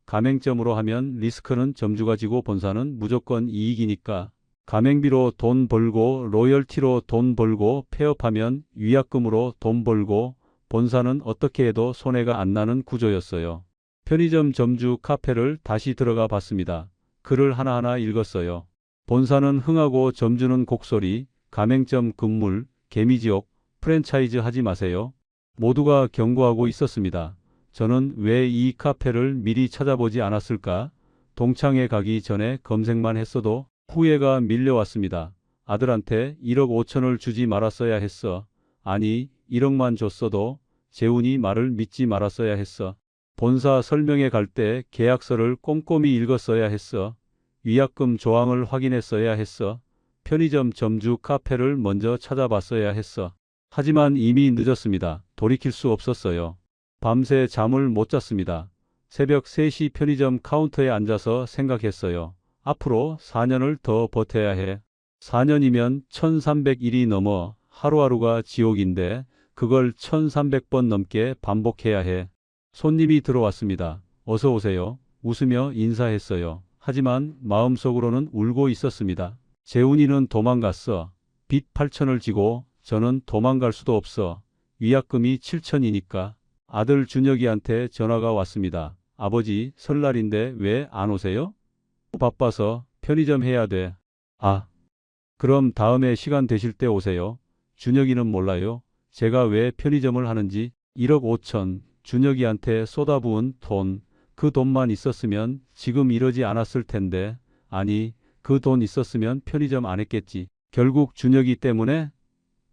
가맹점으로 하면 리스크는 점주가 지고 본사는 무조건 이익이니까. 가맹비로 돈 벌고 로열티로 돈 벌고 폐업하면 위약금으로 돈 벌고 본사는 어떻게 해도 손해가 안 나는 구조였어요. 편의점 점주 카페를 다시 들어가 봤습니다. 글을 하나하나 읽었어요. 본사는 흥하고 점주는 곡소리, 가맹점 금물, 개미지옥, 프랜차이즈 하지 마세요. 모두가 경고하고 있었습니다. 저는 왜 이 카페를 미리 찾아보지 않았을까? 동창회 가기 전에 검색만 했어도 후회가 밀려왔습니다. 아들한테 1억 5천을 주지 말았어야 했어. 아니, 1억만 줬어도 재훈이 말을 믿지 말았어야 했어. 본사 설명회 갈 때 계약서를 꼼꼼히 읽었어야 했어. 위약금 조항을 확인했어야 했어. 편의점 점주 카페를 먼저 찾아봤어야 했어. 하지만 이미 늦었습니다. 돌이킬 수 없었어요. 밤새 잠을 못 잤습니다. 새벽 3시 편의점 카운터에 앉아서 생각했어요. 앞으로 4년을 더 버텨야 해. 4년이면 1300일이 넘어. 하루하루가 지옥인데 그걸 1300번 넘게 반복해야 해. 손님이 들어왔습니다. 어서 오세요. 웃으며 인사했어요. 하지만 마음속으로는 울고 있었습니다. 재훈이는 도망갔어. 빚 8천을 지고 저는 도망갈 수도 없어. 위약금이 7천이니까. 아들 준혁이한테 전화가 왔습니다. 아버지, 설날인데 왜 안 오세요? 바빠서 편의점 해야 돼. 아, 그럼 다음에 시간 되실 때 오세요. 준혁이는 몰라요. 제가 왜 편의점을 하는지. 1억 5천, 준혁이한테 쏟아부은 돈. 그 돈만 있었으면 지금 이러지 않았을 텐데. 아니, 그 돈 있었으면 편의점 안 했겠지. 결국 준혁이 때문에?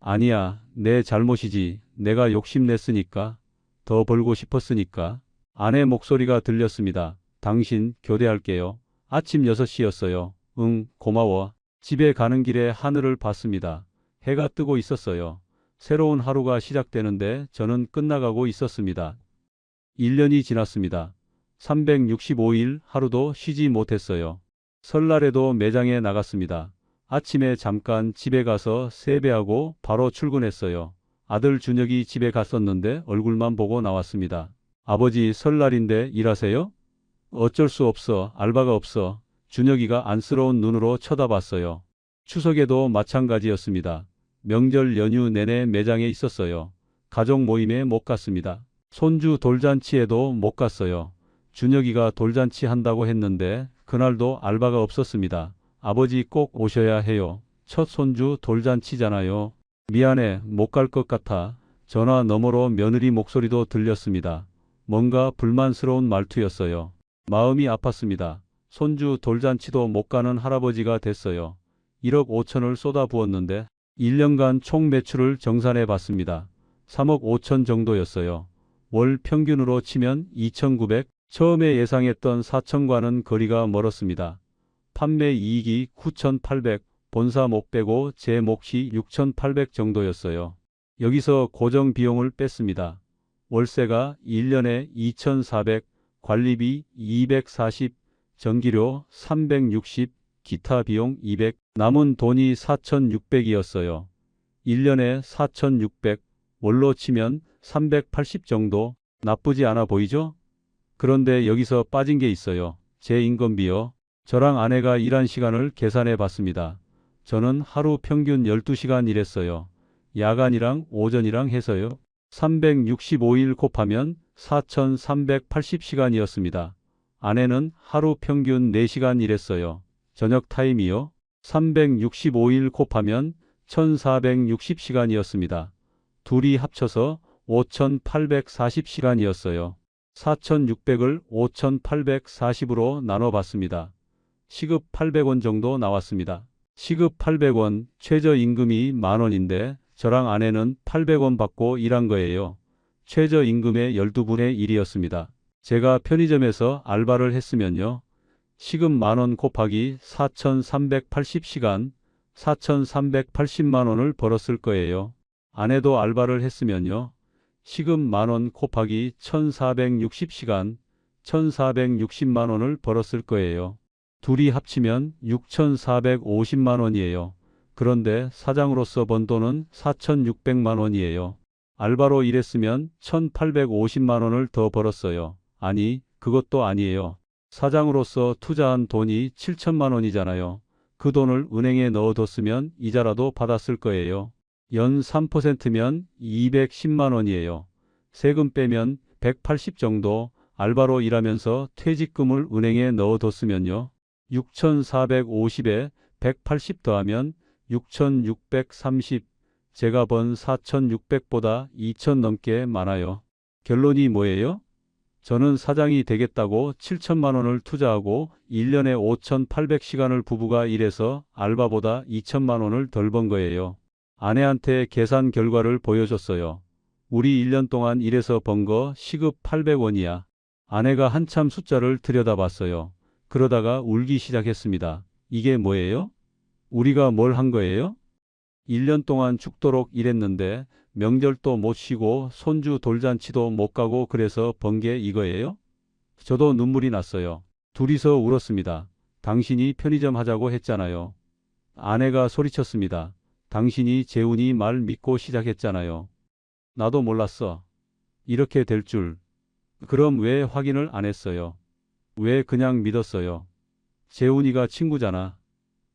아니야, 내 잘못이지. 내가 욕심냈으니까. 더 벌고 싶었으니까. 아내 목소리가 들렸습니다. 당신 교대할게요. 아침 6시였어요. 응, 고마워. 집에 가는 길에 하늘을 봤습니다. 해가 뜨고 있었어요. 새로운 하루가 시작되는데 저는 끝나가고 있었습니다. 1년이 지났습니다. 365일 하루도 쉬지 못했어요. 설날에도 매장에 나갔습니다. 아침에 잠깐 집에 가서 세배하고 바로 출근했어요. 아들 준혁이 집에 갔었는데 얼굴만 보고 나왔습니다. 아버지 설날인데 일하세요? 어쩔 수 없어. 알바가 없어. 준혁이가 안쓰러운 눈으로 쳐다봤어요. 추석에도 마찬가지였습니다. 명절 연휴 내내 매장에 있었어요. 가족 모임에 못 갔습니다. 손주 돌잔치에도 못 갔어요. 준혁이가 돌잔치 한다고 했는데 그날도 알바가 없었습니다. 아버지 꼭 오셔야 해요. 첫 손주 돌잔치잖아요. 미안해, 못 갈 것 같아. 전화 너머로 며느리 목소리도 들렸습니다. 뭔가 불만스러운 말투였어요. 마음이 아팠습니다. 손주 돌잔치도 못 가는 할아버지가 됐어요. 1억 5천을 쏟아부었는데 1년간 총 매출을 정산해 봤습니다. 3억 5천 정도였어요. 월 평균으로 치면 2,900, 처음에 예상했던 4천과는 거리가 멀었습니다. 판매 이익이 9,800, 본사 못 빼고 제 몫이 6,800 정도였어요. 여기서 고정 비용을 뺐습니다. 월세가 1년에 2,400, 관리비 240, 전기료 360, 기타 비용 200, 남은 돈이 4,600이었어요. 1년에 4,600, 월로 치면 380 정도. 나쁘지 않아 보이죠? 그런데 여기서 빠진 게 있어요. 제 인건비요. 저랑 아내가 일한 시간을 계산해 봤습니다. 저는 하루 평균 12시간 일했어요. 야간이랑 오전이랑 해서요. 365일 곱하면 4,380시간이었습니다. 아내는 하루 평균 4시간 일했어요. 저녁 타임이요. 365일 곱하면 1,460시간이었습니다. 둘이 합쳐서 5,840시간이었어요. 4,600을 5,840으로 나눠봤습니다. 시급 800원 정도 나왔습니다. 시급 800원, 최저임금이 만원인데 저랑 아내는 800원 받고 일한 거예요. 최저임금의 12분의 1이었습니다. 제가 편의점에서 알바를 했으면요. 시급 만원 곱하기 4,380시간, 4,380만 원을 벌었을 거예요. 아내도 알바를 했으면요. 시급 만원 곱하기 1,460시간, 1,460만 원을 벌었을 거예요. 둘이 합치면 6,450만 원이에요. 그런데 사장으로서 번 돈은 4,600만 원이에요. 알바로 일했으면 1,850만 원을 더 벌었어요. 아니, 그것도 아니에요. 사장으로서 투자한 돈이 7천만 원이잖아요. 그 돈을 은행에 넣어뒀으면 이자라도 받았을 거예요. 연 3%면 210만 원이에요. 세금 빼면 180 정도. 알바로 일하면서 퇴직금을 은행에 넣어뒀으면요. 6,450에 180 더하면 6,630. 제가 번 4,600보다 2천 넘게 많아요. 결론이 뭐예요? 저는 사장이 되겠다고 7천만 원을 투자하고 1년에 5,800시간을 부부가 일해서 알바보다 2천만 원을 덜 번 거예요. 아내한테 계산 결과를 보여줬어요. 우리 1년 동안 일해서 번 거 시급 800원이야. 아내가 한참 숫자를 들여다봤어요. 그러다가 울기 시작했습니다. 이게 뭐예요? 우리가 뭘 한 거예요? 1년 동안 죽도록 일했는데 명절도 못 쉬고 손주 돌잔치도 못 가고 그래서 번 게 이거예요? 저도 눈물이 났어요. 둘이서 울었습니다. 당신이 편의점 하자고 했잖아요. 아내가 소리쳤습니다. 당신이 재훈이 말 믿고 시작했잖아요. 나도 몰랐어. 이렇게 될 줄. 그럼 왜 확인을 안 했어요? 왜 그냥 믿었어요? 재훈이가 친구잖아.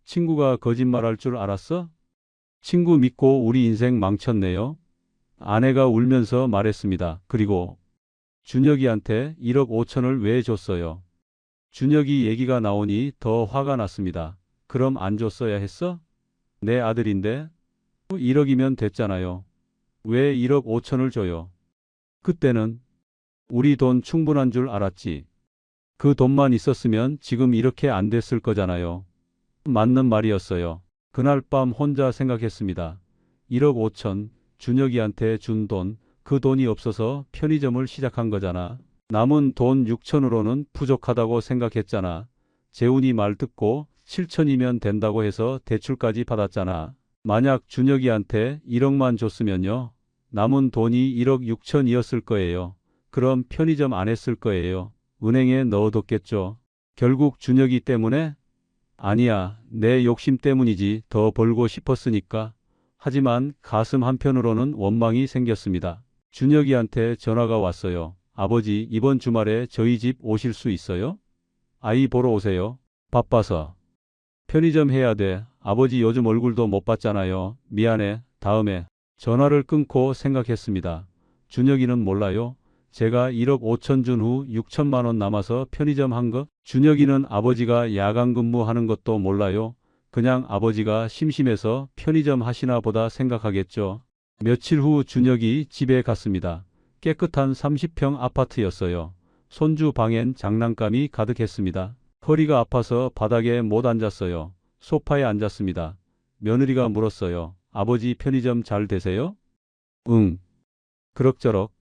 친구가 거짓말할 줄 알았어? 친구 믿고 우리 인생 망쳤네요. 아내가 울면서 말했습니다. 그리고 준혁이한테 1억 5천을 왜 줬어요? 준혁이 얘기가 나오니 더 화가 났습니다. 그럼 안 줬어야 했어? 내 아들인데 1억이면 됐잖아요. 왜 1억 5천을 줘요? 그때는 우리 돈 충분한 줄 알았지. 그 돈만 있었으면 지금 이렇게 안 됐을 거잖아요. 맞는 말이었어요. 그날 밤 혼자 생각했습니다. 1억 5천, 준혁이한테 준 돈, 그 돈이 없어서 편의점을 시작한 거잖아. 남은 돈 6천으로는 부족하다고 생각했잖아. 재훈이 말 듣고 7천이면 된다고 해서 대출까지 받았잖아. 만약 준혁이한테 1억만 줬으면요. 남은 돈이 1억 6천이었을 거예요. 그럼 편의점 안 했을 거예요. 은행에 넣어뒀겠죠. 결국 준혁이 때문에? 아니야, 내 욕심 때문이지. 더 벌고 싶었으니까. 하지만 가슴 한편으로는 원망이 생겼습니다. 준혁이한테 전화가 왔어요. 아버지, 이번 주말에 저희 집 오실 수 있어요? 아이 보러 오세요. 바빠서. 편의점 해야 돼. 아버지 요즘 얼굴도 못 봤잖아요. 미안해. 다음에. 전화를 끊고 생각했습니다. 준혁이는 몰라요. 제가 1억 5천 준 후 6천만 원 남아서 편의점 한 거? 준혁이는 아버지가 야간 근무하는 것도 몰라요. 그냥 아버지가 심심해서 편의점 하시나 보다 생각하겠죠. 며칠 후 준혁이 집에 갔습니다. 깨끗한 30평 아파트였어요. 손주 방엔 장난감이 가득했습니다. 허리가 아파서 바닥에 못 앉았어요. 소파에 앉았습니다. 며느리가 물었어요. 아버지 편의점 잘 되세요? 응. 그럭저럭.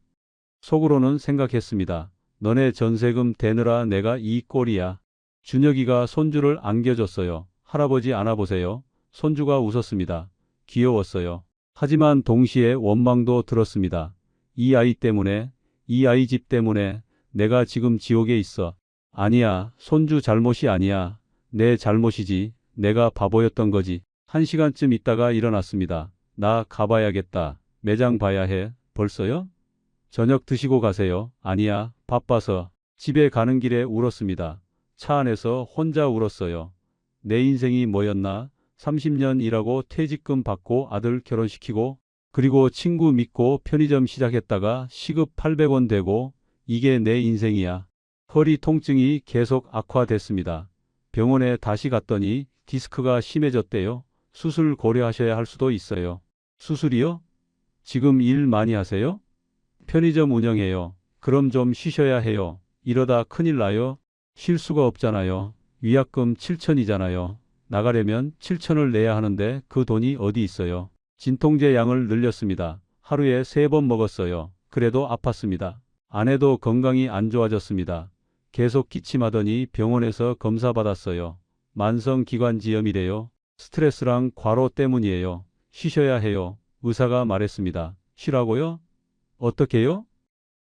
속으로는 생각했습니다. 너네 전세금 대느라 내가 이 꼴이야. 준혁이가 손주를 안겨줬어요. 할아버지 안아보세요. 손주가 웃었습니다. 귀여웠어요. 하지만 동시에 원망도 들었습니다. 이 아이 때문에, 이 아이 집 때문에 내가 지금 지옥에 있어. 아니야, 손주 잘못이 아니야. 내 잘못이지. 내가 바보였던 거지. 1시간쯤 있다가 일어났습니다. 나 가봐야겠다. 매장 봐야 해. 벌써요? 저녁 드시고 가세요. 아니야, 바빠서. 집에 가는 길에 울었습니다. 차 안에서 혼자 울었어요. 내 인생이 뭐였나? 30년 일하고 퇴직금 받고 아들 결혼시키고 그리고 친구 믿고 편의점 시작했다가 시급 800원 되고 이게 내 인생이야. 허리 통증이 계속 악화됐습니다. 병원에 다시 갔더니 디스크가 심해졌대요. 수술 고려하셔야 할 수도 있어요. 수술이요? 지금 일 많이 하세요? 편의점 운영해요. 그럼 좀 쉬셔야 해요. 이러다 큰일 나요. 쉴 수가 없잖아요. 위약금 7천이잖아요. 나가려면 7천을 내야 하는데 그 돈이 어디 있어요. 진통제 양을 늘렸습니다. 하루에 3번 먹었어요. 그래도 아팠습니다. 아내도 건강이 안 좋아졌습니다. 계속 기침하더니 병원에서 검사 받았어요. 만성기관지염이래요. 스트레스랑 과로 때문이에요. 쉬셔야 해요. 의사가 말했습니다. 쉬라고요? 어떻게요?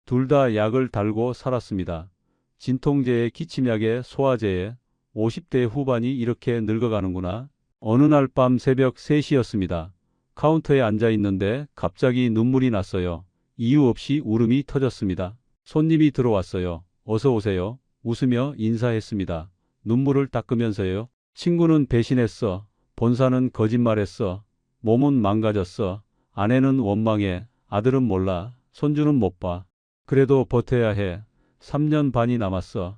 둘 다 약을 달고 살았습니다. 진통제에 기침약에 소화제에 50대 후반이 이렇게 늙어가는구나. 어느 날 밤 새벽 3시였습니다. 카운터에 앉아 있는데 갑자기 눈물이 났어요. 이유 없이 울음이 터졌습니다. 손님이 들어왔어요. 어서 오세요. 웃으며 인사했습니다. 눈물을 닦으면서요. 친구는 배신했어. 본사는 거짓말했어. 몸은 망가졌어. 아내는 원망해. 아들은 몰라. 손주는 못 봐. 그래도 버텨야 해. 3년 반이 남았어.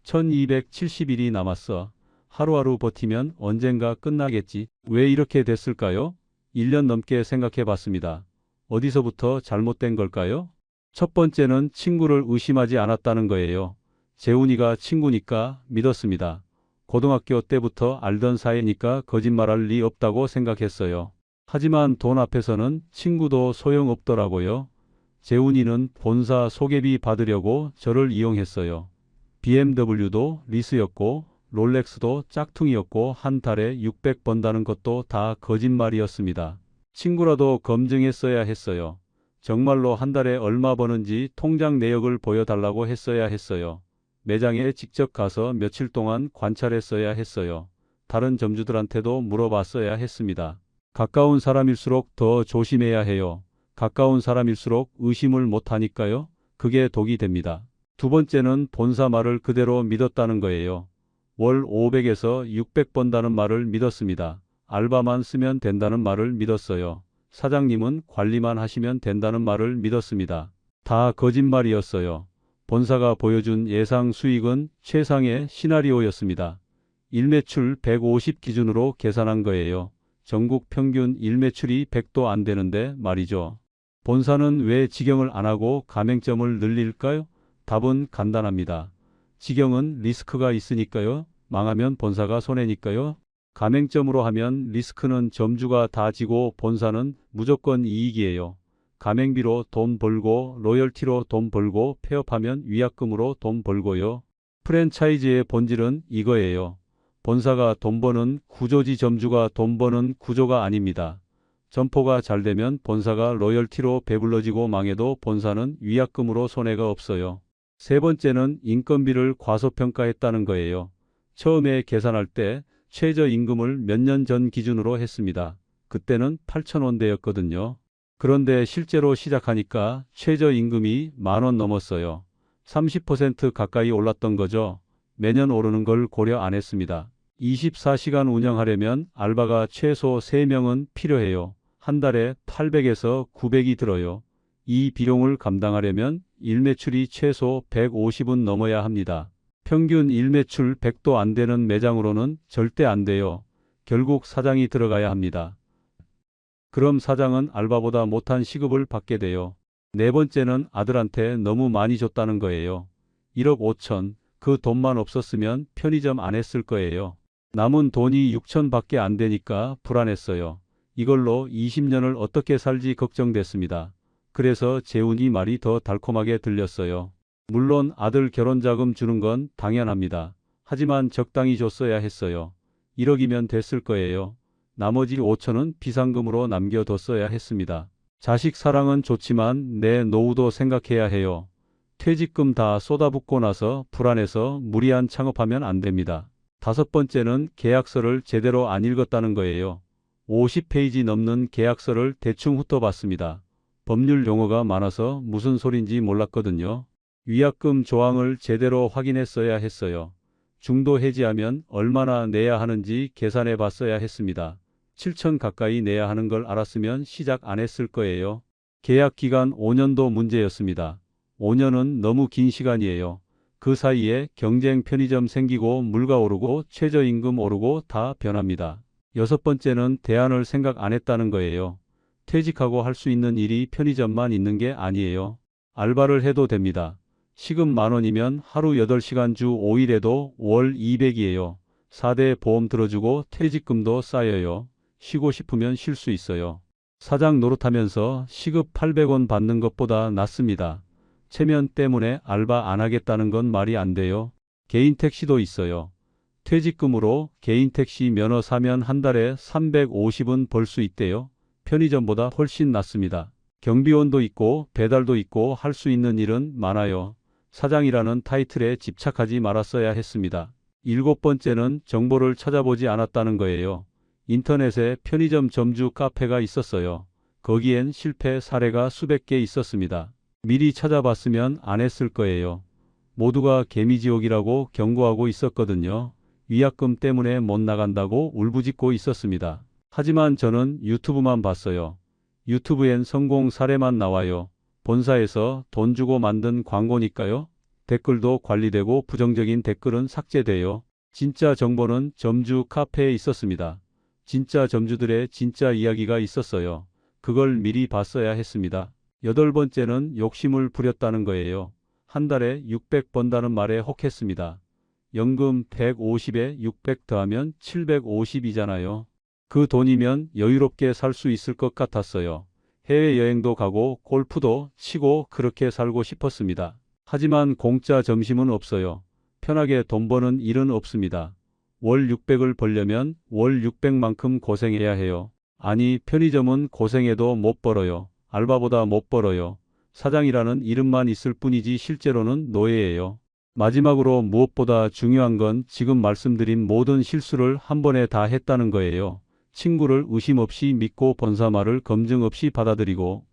1270일이 남았어. 하루하루 버티면 언젠가 끝나겠지. 왜 이렇게 됐을까요? 1년 넘게 생각해 봤습니다. 어디서부터 잘못된 걸까요? 첫 번째는 친구를 의심하지 않았다는 거예요. 재훈이가 친구니까 믿었습니다. 고등학교 때부터 알던 사이니까 거짓말할 리 없다고 생각했어요. 하지만 돈 앞에서는 친구도 소용없더라고요. 재훈이는 본사 소개비 받으려고 저를 이용했어요. BMW도 리스였고 롤렉스도 짝퉁이었고 한 달에 600 번다는 것도 다 거짓말이었습니다. 친구라도 검증했어야 했어요. 정말로 한 달에 얼마 버는지 통장 내역을 보여달라고 했어야 했어요. 매장에 직접 가서 며칠 동안 관찰했어야 했어요. 다른 점주들한테도 물어봤어야 했습니다. 가까운 사람일수록 더 조심해야 해요. 가까운 사람일수록 의심을 못하니까요. 그게 독이 됩니다. 두 번째는 본사 말을 그대로 믿었다는 거예요. 월 500에서 600 번다는 말을 믿었습니다. 알바만 쓰면 된다는 말을 믿었어요. 사장님은 관리만 하시면 된다는 말을 믿었습니다. 다 거짓말이었어요. 본사가 보여준 예상 수익은 최상의 시나리오였습니다. 일매출 150 기준으로 계산한 거예요. 전국 평균 일매출이 100도 안 되는데 말이죠. 본사는 왜 직영을 안 하고 가맹점을 늘릴까요? 답은 간단합니다. 직영은 리스크가 있으니까요. 망하면 본사가 손해니까요. 가맹점으로 하면 리스크는 점주가 다 지고 본사는 무조건 이익이에요. 가맹비로 돈 벌고 로열티로 돈 벌고 폐업하면 위약금으로 돈 벌고요. 프랜차이즈의 본질은 이거예요. 본사가 돈 버는 구조지 점주가 돈 버는 구조가 아닙니다. 점포가 잘 되면 본사가 로열티로 배불러지고 망해도 본사는 위약금으로 손해가 없어요. 세 번째는 인건비를 과소평가했다는 거예요. 처음에 계산할 때 최저임금을 몇 년 전 기준으로 했습니다. 그때는 8,000원대였거든요. 그런데 실제로 시작하니까 최저임금이 10,000원 넘었어요. 30% 가까이 올랐던 거죠. 매년 오르는 걸 고려 안 했습니다. 24시간 운영하려면 알바가 최소 3명은 필요해요. 한 달에 800에서 900이 들어요. 이 비용을 감당하려면 일매출이 최소 150은 넘어야 합니다. 평균 일매출 100도 안 되는 매장으로는 절대 안 돼요. 결국 사장이 들어가야 합니다. 그럼 사장은 알바보다 못한 시급을 받게 돼요. 네 번째는 아들한테 너무 많이 줬다는 거예요. 1억 5천, 그 돈만 없었으면 편의점 안 했을 거예요. 남은 돈이 6천밖에 안 되니까 불안했어요. 이걸로 20년을 어떻게 살지 걱정됐습니다. 그래서 재훈이 말이 더 달콤하게 들렸어요. 물론 아들 결혼자금 주는 건 당연합니다. 하지만 적당히 줬어야 했어요. 1억이면 됐을 거예요. 나머지 5천은 비상금으로 남겨뒀어야 했습니다. 자식 사랑은 좋지만 내 노후도 생각해야 해요. 퇴직금 다 쏟아붓고 나서 불안해서 무리한 창업하면 안 됩니다. 다섯 번째는 계약서를 제대로 안 읽었다는 거예요. 50페이지 넘는 계약서를 대충 훑어봤습니다. 법률 용어가 많아서 무슨 소린지 몰랐거든요. 위약금 조항을 제대로 확인했어야 했어요. 중도 해지하면 얼마나 내야 하는지 계산해 봤어야 했습니다. 7천 가까이 내야 하는 걸 알았으면 시작 안 했을 거예요. 계약 기간 5년도 문제였습니다. 5년은 너무 긴 시간이에요. 그 사이에 경쟁 편의점 생기고 물가 오르고 최저임금 오르고 다 변합니다. 여섯 번째는 대안을 생각 안 했다는 거예요. 퇴직하고 할 수 있는 일이 편의점만 있는 게 아니에요. 알바를 해도 됩니다. 시급 10,000원이면 하루 8시간 주 5일에도 월 200이에요. 4대 보험 들어주고 퇴직금도 쌓여요. 쉬고 싶으면 쉴 수 있어요. 사장 노릇하면서 시급 800원 받는 것보다 낫습니다. 체면 때문에 알바 안 하겠다는 건 말이 안 돼요. 개인 택시도 있어요. 퇴직금으로 개인 택시 면허 사면 한 달에 350은 벌 수 있대요. 편의점보다 훨씬 낫습니다. 경비원도 있고 배달도 있고 할 수 있는 일은 많아요. 사장이라는 타이틀에 집착하지 말았어야 했습니다. 일곱 번째는 정보를 찾아보지 않았다는 거예요. 인터넷에 편의점 점주 카페가 있었어요. 거기엔 실패 사례가 수백 개 있었습니다. 미리 찾아봤으면 안 했을 거예요. 모두가 개미지옥이라고 경고하고 있었거든요. 위약금 때문에 못 나간다고 울부짖고 있었습니다. 하지만 저는 유튜브만 봤어요. 유튜브엔 성공 사례만 나와요. 본사에서 돈 주고 만든 광고니까요. 댓글도 관리되고 부정적인 댓글은 삭제돼요. 진짜 정보는 점주 카페에 있었습니다. 진짜 점주들의 진짜 이야기가 있었어요. 그걸 미리 봤어야 했습니다. 여덟 번째는 욕심을 부렸다는 거예요. 한 달에 600 번다는 말에 혹했습니다. 연금 150에 600 더하면 750이잖아요. 그 돈이면 여유롭게 살 수 있을 것 같았어요. 해외여행도 가고 골프도 치고 그렇게 살고 싶었습니다. 하지만 공짜 점심은 없어요. 편하게 돈 버는 일은 없습니다. 월 600을 벌려면 월 600만큼 고생해야 해요. 아니, 편의점은 고생해도 못 벌어요. 알바보다 못 벌어요. 사장이라는 이름만 있을 뿐이지 실제로는 노예예요. 마지막으로 무엇보다 중요한 건 지금 말씀드린 모든 실수를 한 번에 다 했다는 거예요. 친구를 의심 없이 믿고 본사 말을 검증 없이 받아들이고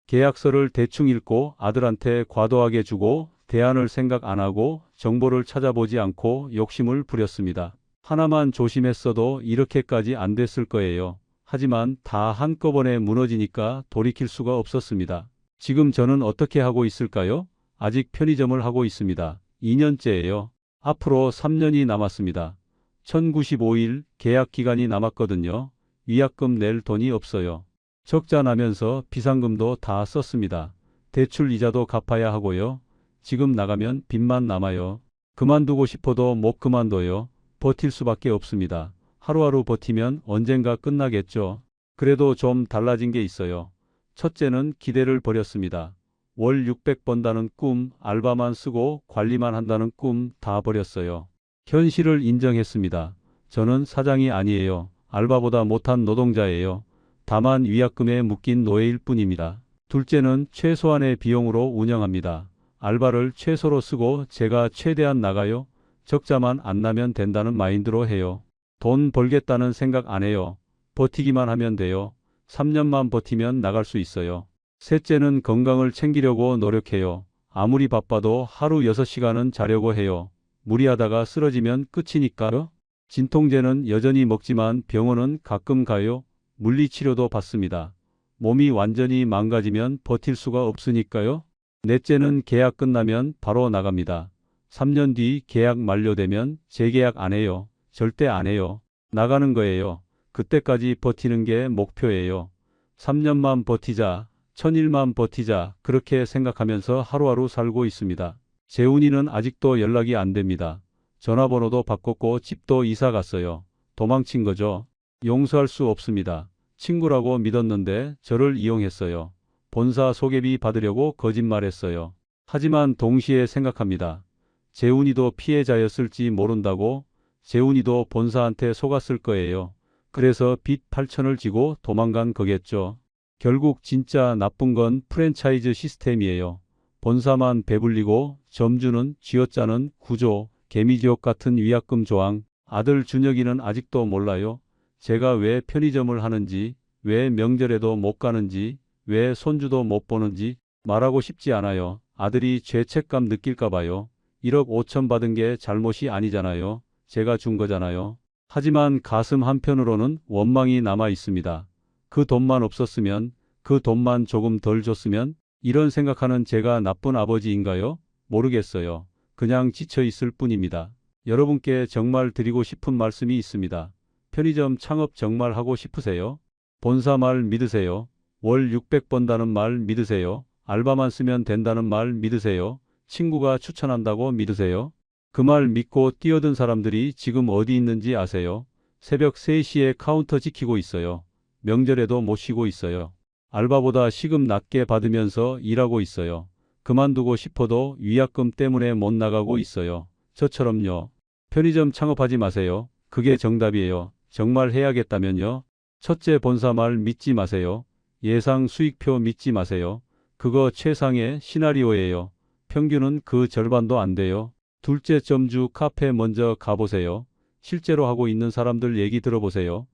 계약서를 대충 읽고 아들한테 과도하게 주고 대안을 생각 안 하고 정보를 찾아보지 않고 욕심을 부렸습니다. 하나만 조심했어도 이렇게까지 안 됐을 거예요. 하지만 다 한꺼번에 무너지니까 돌이킬 수가 없었습니다. 지금 저는 어떻게 하고 있을까요? 아직 편의점을 하고 있습니다. 2년째예요. 앞으로 3년이 남았습니다. 1095일 계약 기간이 남았거든요. 위약금 낼 돈이 없어요. 적자 나면서 비상금도 다 썼습니다. 대출 이자도 갚아야 하고요. 지금 나가면 빚만 남아요. 그만두고 싶어도 못 그만둬요. 버틸 수밖에 없습니다. 하루하루 버티면 언젠가 끝나겠죠. 그래도 좀 달라진 게 있어요. 첫째는 기대를 버렸습니다. 월 600 번다는 꿈, 알바만 쓰고 관리만 한다는 꿈 다 버렸어요. 현실을 인정했습니다. 저는 사장이 아니에요. 알바보다 못한 노동자예요. 다만 위약금에 묶인 노예일 뿐입니다. 둘째는 최소한의 비용으로 운영합니다. 알바를 최소로 쓰고 제가 최대한 나가요. 적자만 안 나면 된다는 마인드로 해요. 돈 벌겠다는 생각 안 해요. 버티기만 하면 돼요. 3년만 버티면 나갈 수 있어요. 셋째는 건강을 챙기려고 노력해요. 아무리 바빠도 하루 6시간은 자려고 해요. 무리하다가 쓰러지면 끝이니까요. 진통제는 여전히 먹지만 병원은 가끔 가요. 물리치료도 받습니다. 몸이 완전히 망가지면 버틸 수가 없으니까요. 넷째는 계약 끝나면 바로 나갑니다. 3년 뒤 계약 만료되면 재계약 안 해요. 절대 안 해요. 나가는 거예요. 그때까지 버티는 게 목표예요. 3년만 버티자, 1000일만 버티자 그렇게 생각하면서 하루하루 살고 있습니다. 재훈이는 아직도 연락이 안 됩니다. 전화번호도 바꿨고 집도 이사 갔어요. 도망친 거죠. 용서할 수 없습니다. 친구라고 믿었는데 저를 이용했어요. 본사 소개비 받으려고 거짓말했어요. 하지만 동시에 생각합니다. 재훈이도 피해자였을지 모른다고. 재훈이도 본사한테 속았을 거예요. 그래서 빚 8천을 지고 도망간 거겠죠. 결국 진짜 나쁜 건 프랜차이즈 시스템이에요. 본사만 배불리고 점주는 쥐어짜는 구조, 개미지옥 같은 위약금 조항. 아들 준혁이는 아직도 몰라요. 제가 왜 편의점을 하는지, 왜 명절에도 못 가는지, 왜 손주도 못 보는지 말하고 싶지 않아요. 아들이 죄책감 느낄까 봐요. 1억 5천 받은 게 잘못이 아니잖아요. 제가 준 거잖아요. 하지만 가슴 한편으로는 원망이 남아 있습니다. 그 돈만 없었으면, 그 돈만 조금 덜 줬으면, 이런 생각하는 제가 나쁜 아버지인가요? 모르겠어요. 그냥 지쳐 있을 뿐입니다. 여러분께 정말 드리고 싶은 말씀이 있습니다. 편의점 창업 정말 하고 싶으세요? 본사 말 믿으세요? 월 600 번다는 말 믿으세요? 알바만 쓰면 된다는 말 믿으세요? 친구가 추천한다고 믿으세요? 그 말 믿고 뛰어든 사람들이 지금 어디 있는지 아세요? 새벽 3시에 카운터 지키고 있어요. 명절에도 못 쉬고 있어요. 알바보다 시급 낮게 받으면서 일하고 있어요. 그만두고 싶어도 위약금 때문에 못 나가고 있어요. 저처럼요. 편의점 창업하지 마세요. 그게 정답이에요. 정말 해야겠다면요. 첫째, 본사 말 믿지 마세요. 예상 수익표 믿지 마세요. 그거 최상의 시나리오예요. 평균은 그 절반도 안 돼요. 둘째, 점주 카페 먼저 가보세요. 실제로 하고 있는 사람들 얘기 들어보세요.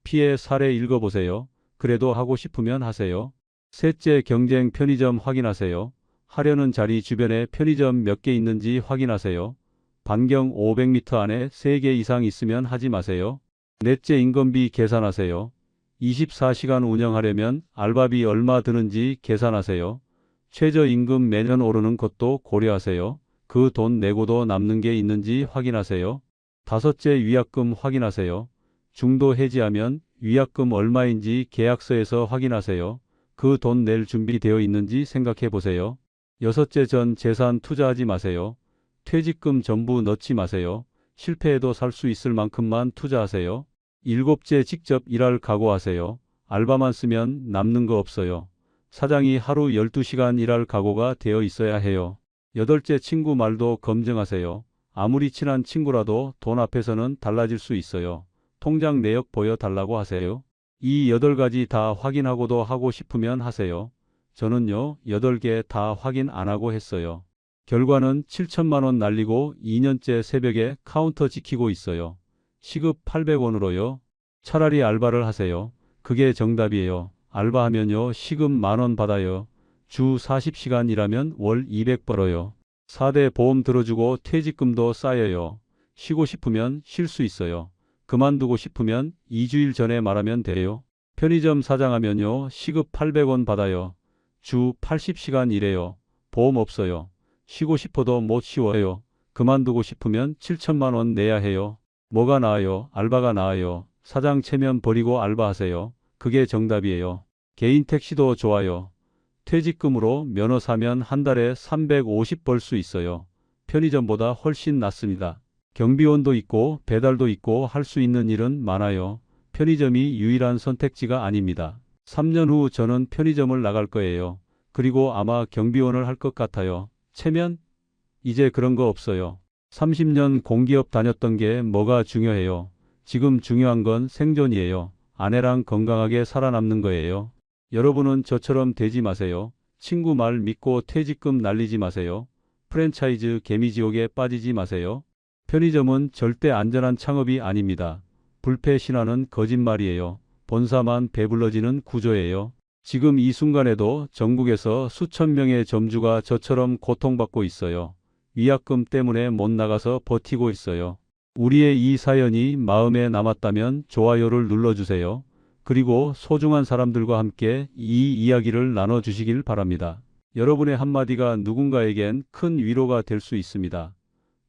피해 사례 읽어보세요. 그래도 하고 싶으면 하세요. 셋째, 경쟁 편의점 확인하세요. 하려는 자리 주변에 편의점 몇 개 있는지 확인하세요. 반경 500m 안에 3개 이상 있으면 하지 마세요. 넷째, 인건비 계산하세요. 24시간 운영하려면 알바비 얼마 드는지 계산하세요. 최저임금 매년 오르는 것도 고려하세요. 그 돈 내고도 남는 게 있는지 확인하세요. 다섯째, 위약금 확인하세요. 중도 해지하면 위약금 얼마인지 계약서에서 확인하세요. 그 돈 낼 준비되어 있는지 생각해 보세요. 여섯째, 전 재산 투자하지 마세요. 퇴직금 전부 넣지 마세요. 실패해도 살 수 있을 만큼만 투자하세요. 일곱째, 직접 일할 각오하세요. 알바만 쓰면 남는 거 없어요. 사장이 하루 12시간 일할 각오가 되어 있어야 해요. 여덟째, 친구 말도 검증하세요. 아무리 친한 친구라도 돈 앞에서는 달라질 수 있어요. 통장 내역 보여달라고 하세요. 이 8가지 다 확인하고도 하고 싶으면 하세요. 저는요, 8개 다 확인 안 하고 했어요. 결과는 7천만 원 날리고 2년째 새벽에 카운터 지키고 있어요. 시급 800원으로요. 차라리 알바를 하세요. 그게 정답이에요. 알바하면요, 시급 10,000원 받아요. 주 40시간 일하면 월 200 벌어요. 4대 보험 들어주고 퇴직금도 쌓여요. 쉬고 싶으면 쉴 수 있어요. 그만두고 싶으면 2주일 전에 말하면 돼요. 편의점 사장하면요, 시급 800원 받아요. 주 80시간 일해요. 보험 없어요. 쉬고 싶어도 못 쉬어요. 그만두고 싶으면 7천만 원 내야 해요. 뭐가 나아요? 알바가 나아요. 사장 체면 버리고 알바하세요. 그게 정답이에요. 개인 택시도 좋아요. 퇴직금으로 면허 사면 한 달에 350 벌 수 있어요. 편의점보다 훨씬 낫습니다. 경비원도 있고 배달도 있고 할 수 있는 일은 많아요. 편의점이 유일한 선택지가 아닙니다. 3년 후 저는 편의점을 나갈 거예요. 그리고 아마 경비원을 할 것 같아요. 체면? 이제 그런 거 없어요. 30년 공기업 다녔던 게 뭐가 중요해요. 지금 중요한 건 생존이에요. 아내랑 건강하게 살아남는 거예요. 여러분은 저처럼 되지 마세요. 친구 말 믿고 퇴직금 날리지 마세요. 프랜차이즈 개미지옥에 빠지지 마세요. 편의점은 절대 안전한 창업이 아닙니다. 불패 신화는 거짓말이에요. 본사만 배불러지는 구조예요. 지금 이 순간에도 전국에서 수천 명의 점주가 저처럼 고통받고 있어요. 위약금 때문에 못 나가서 버티고 있어요. 우리의 이 사연이 마음에 남았다면 좋아요를 눌러주세요. 그리고 소중한 사람들과 함께 이 이야기를 나눠주시길 바랍니다. 여러분의 한마디가 누군가에겐 큰 위로가 될 수 있습니다.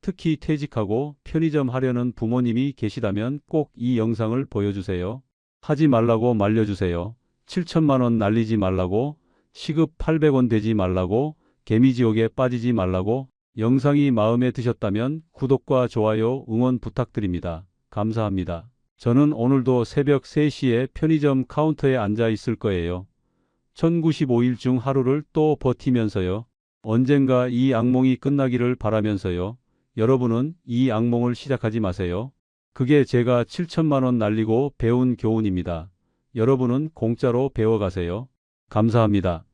특히 퇴직하고 편의점 하려는 부모님이 계시다면 꼭 이 영상을 보여주세요. 하지 말라고 말려주세요. 7천만 원 날리지 말라고, 시급 800원 되지 말라고, 개미지옥에 빠지지 말라고. 영상이 마음에 드셨다면 구독과 좋아요 응원 부탁드립니다. 감사합니다. 저는 오늘도 새벽 3시에 편의점 카운터에 앉아 있을 거예요. 1095일 중 하루를 또 버티면서요. 언젠가 이 악몽이 끝나기를 바라면서요. 여러분은 이 악몽을 시작하지 마세요. 그게 제가 7천만 원 날리고 배운 교훈입니다. 여러분은 공짜로 배워가세요. 감사합니다.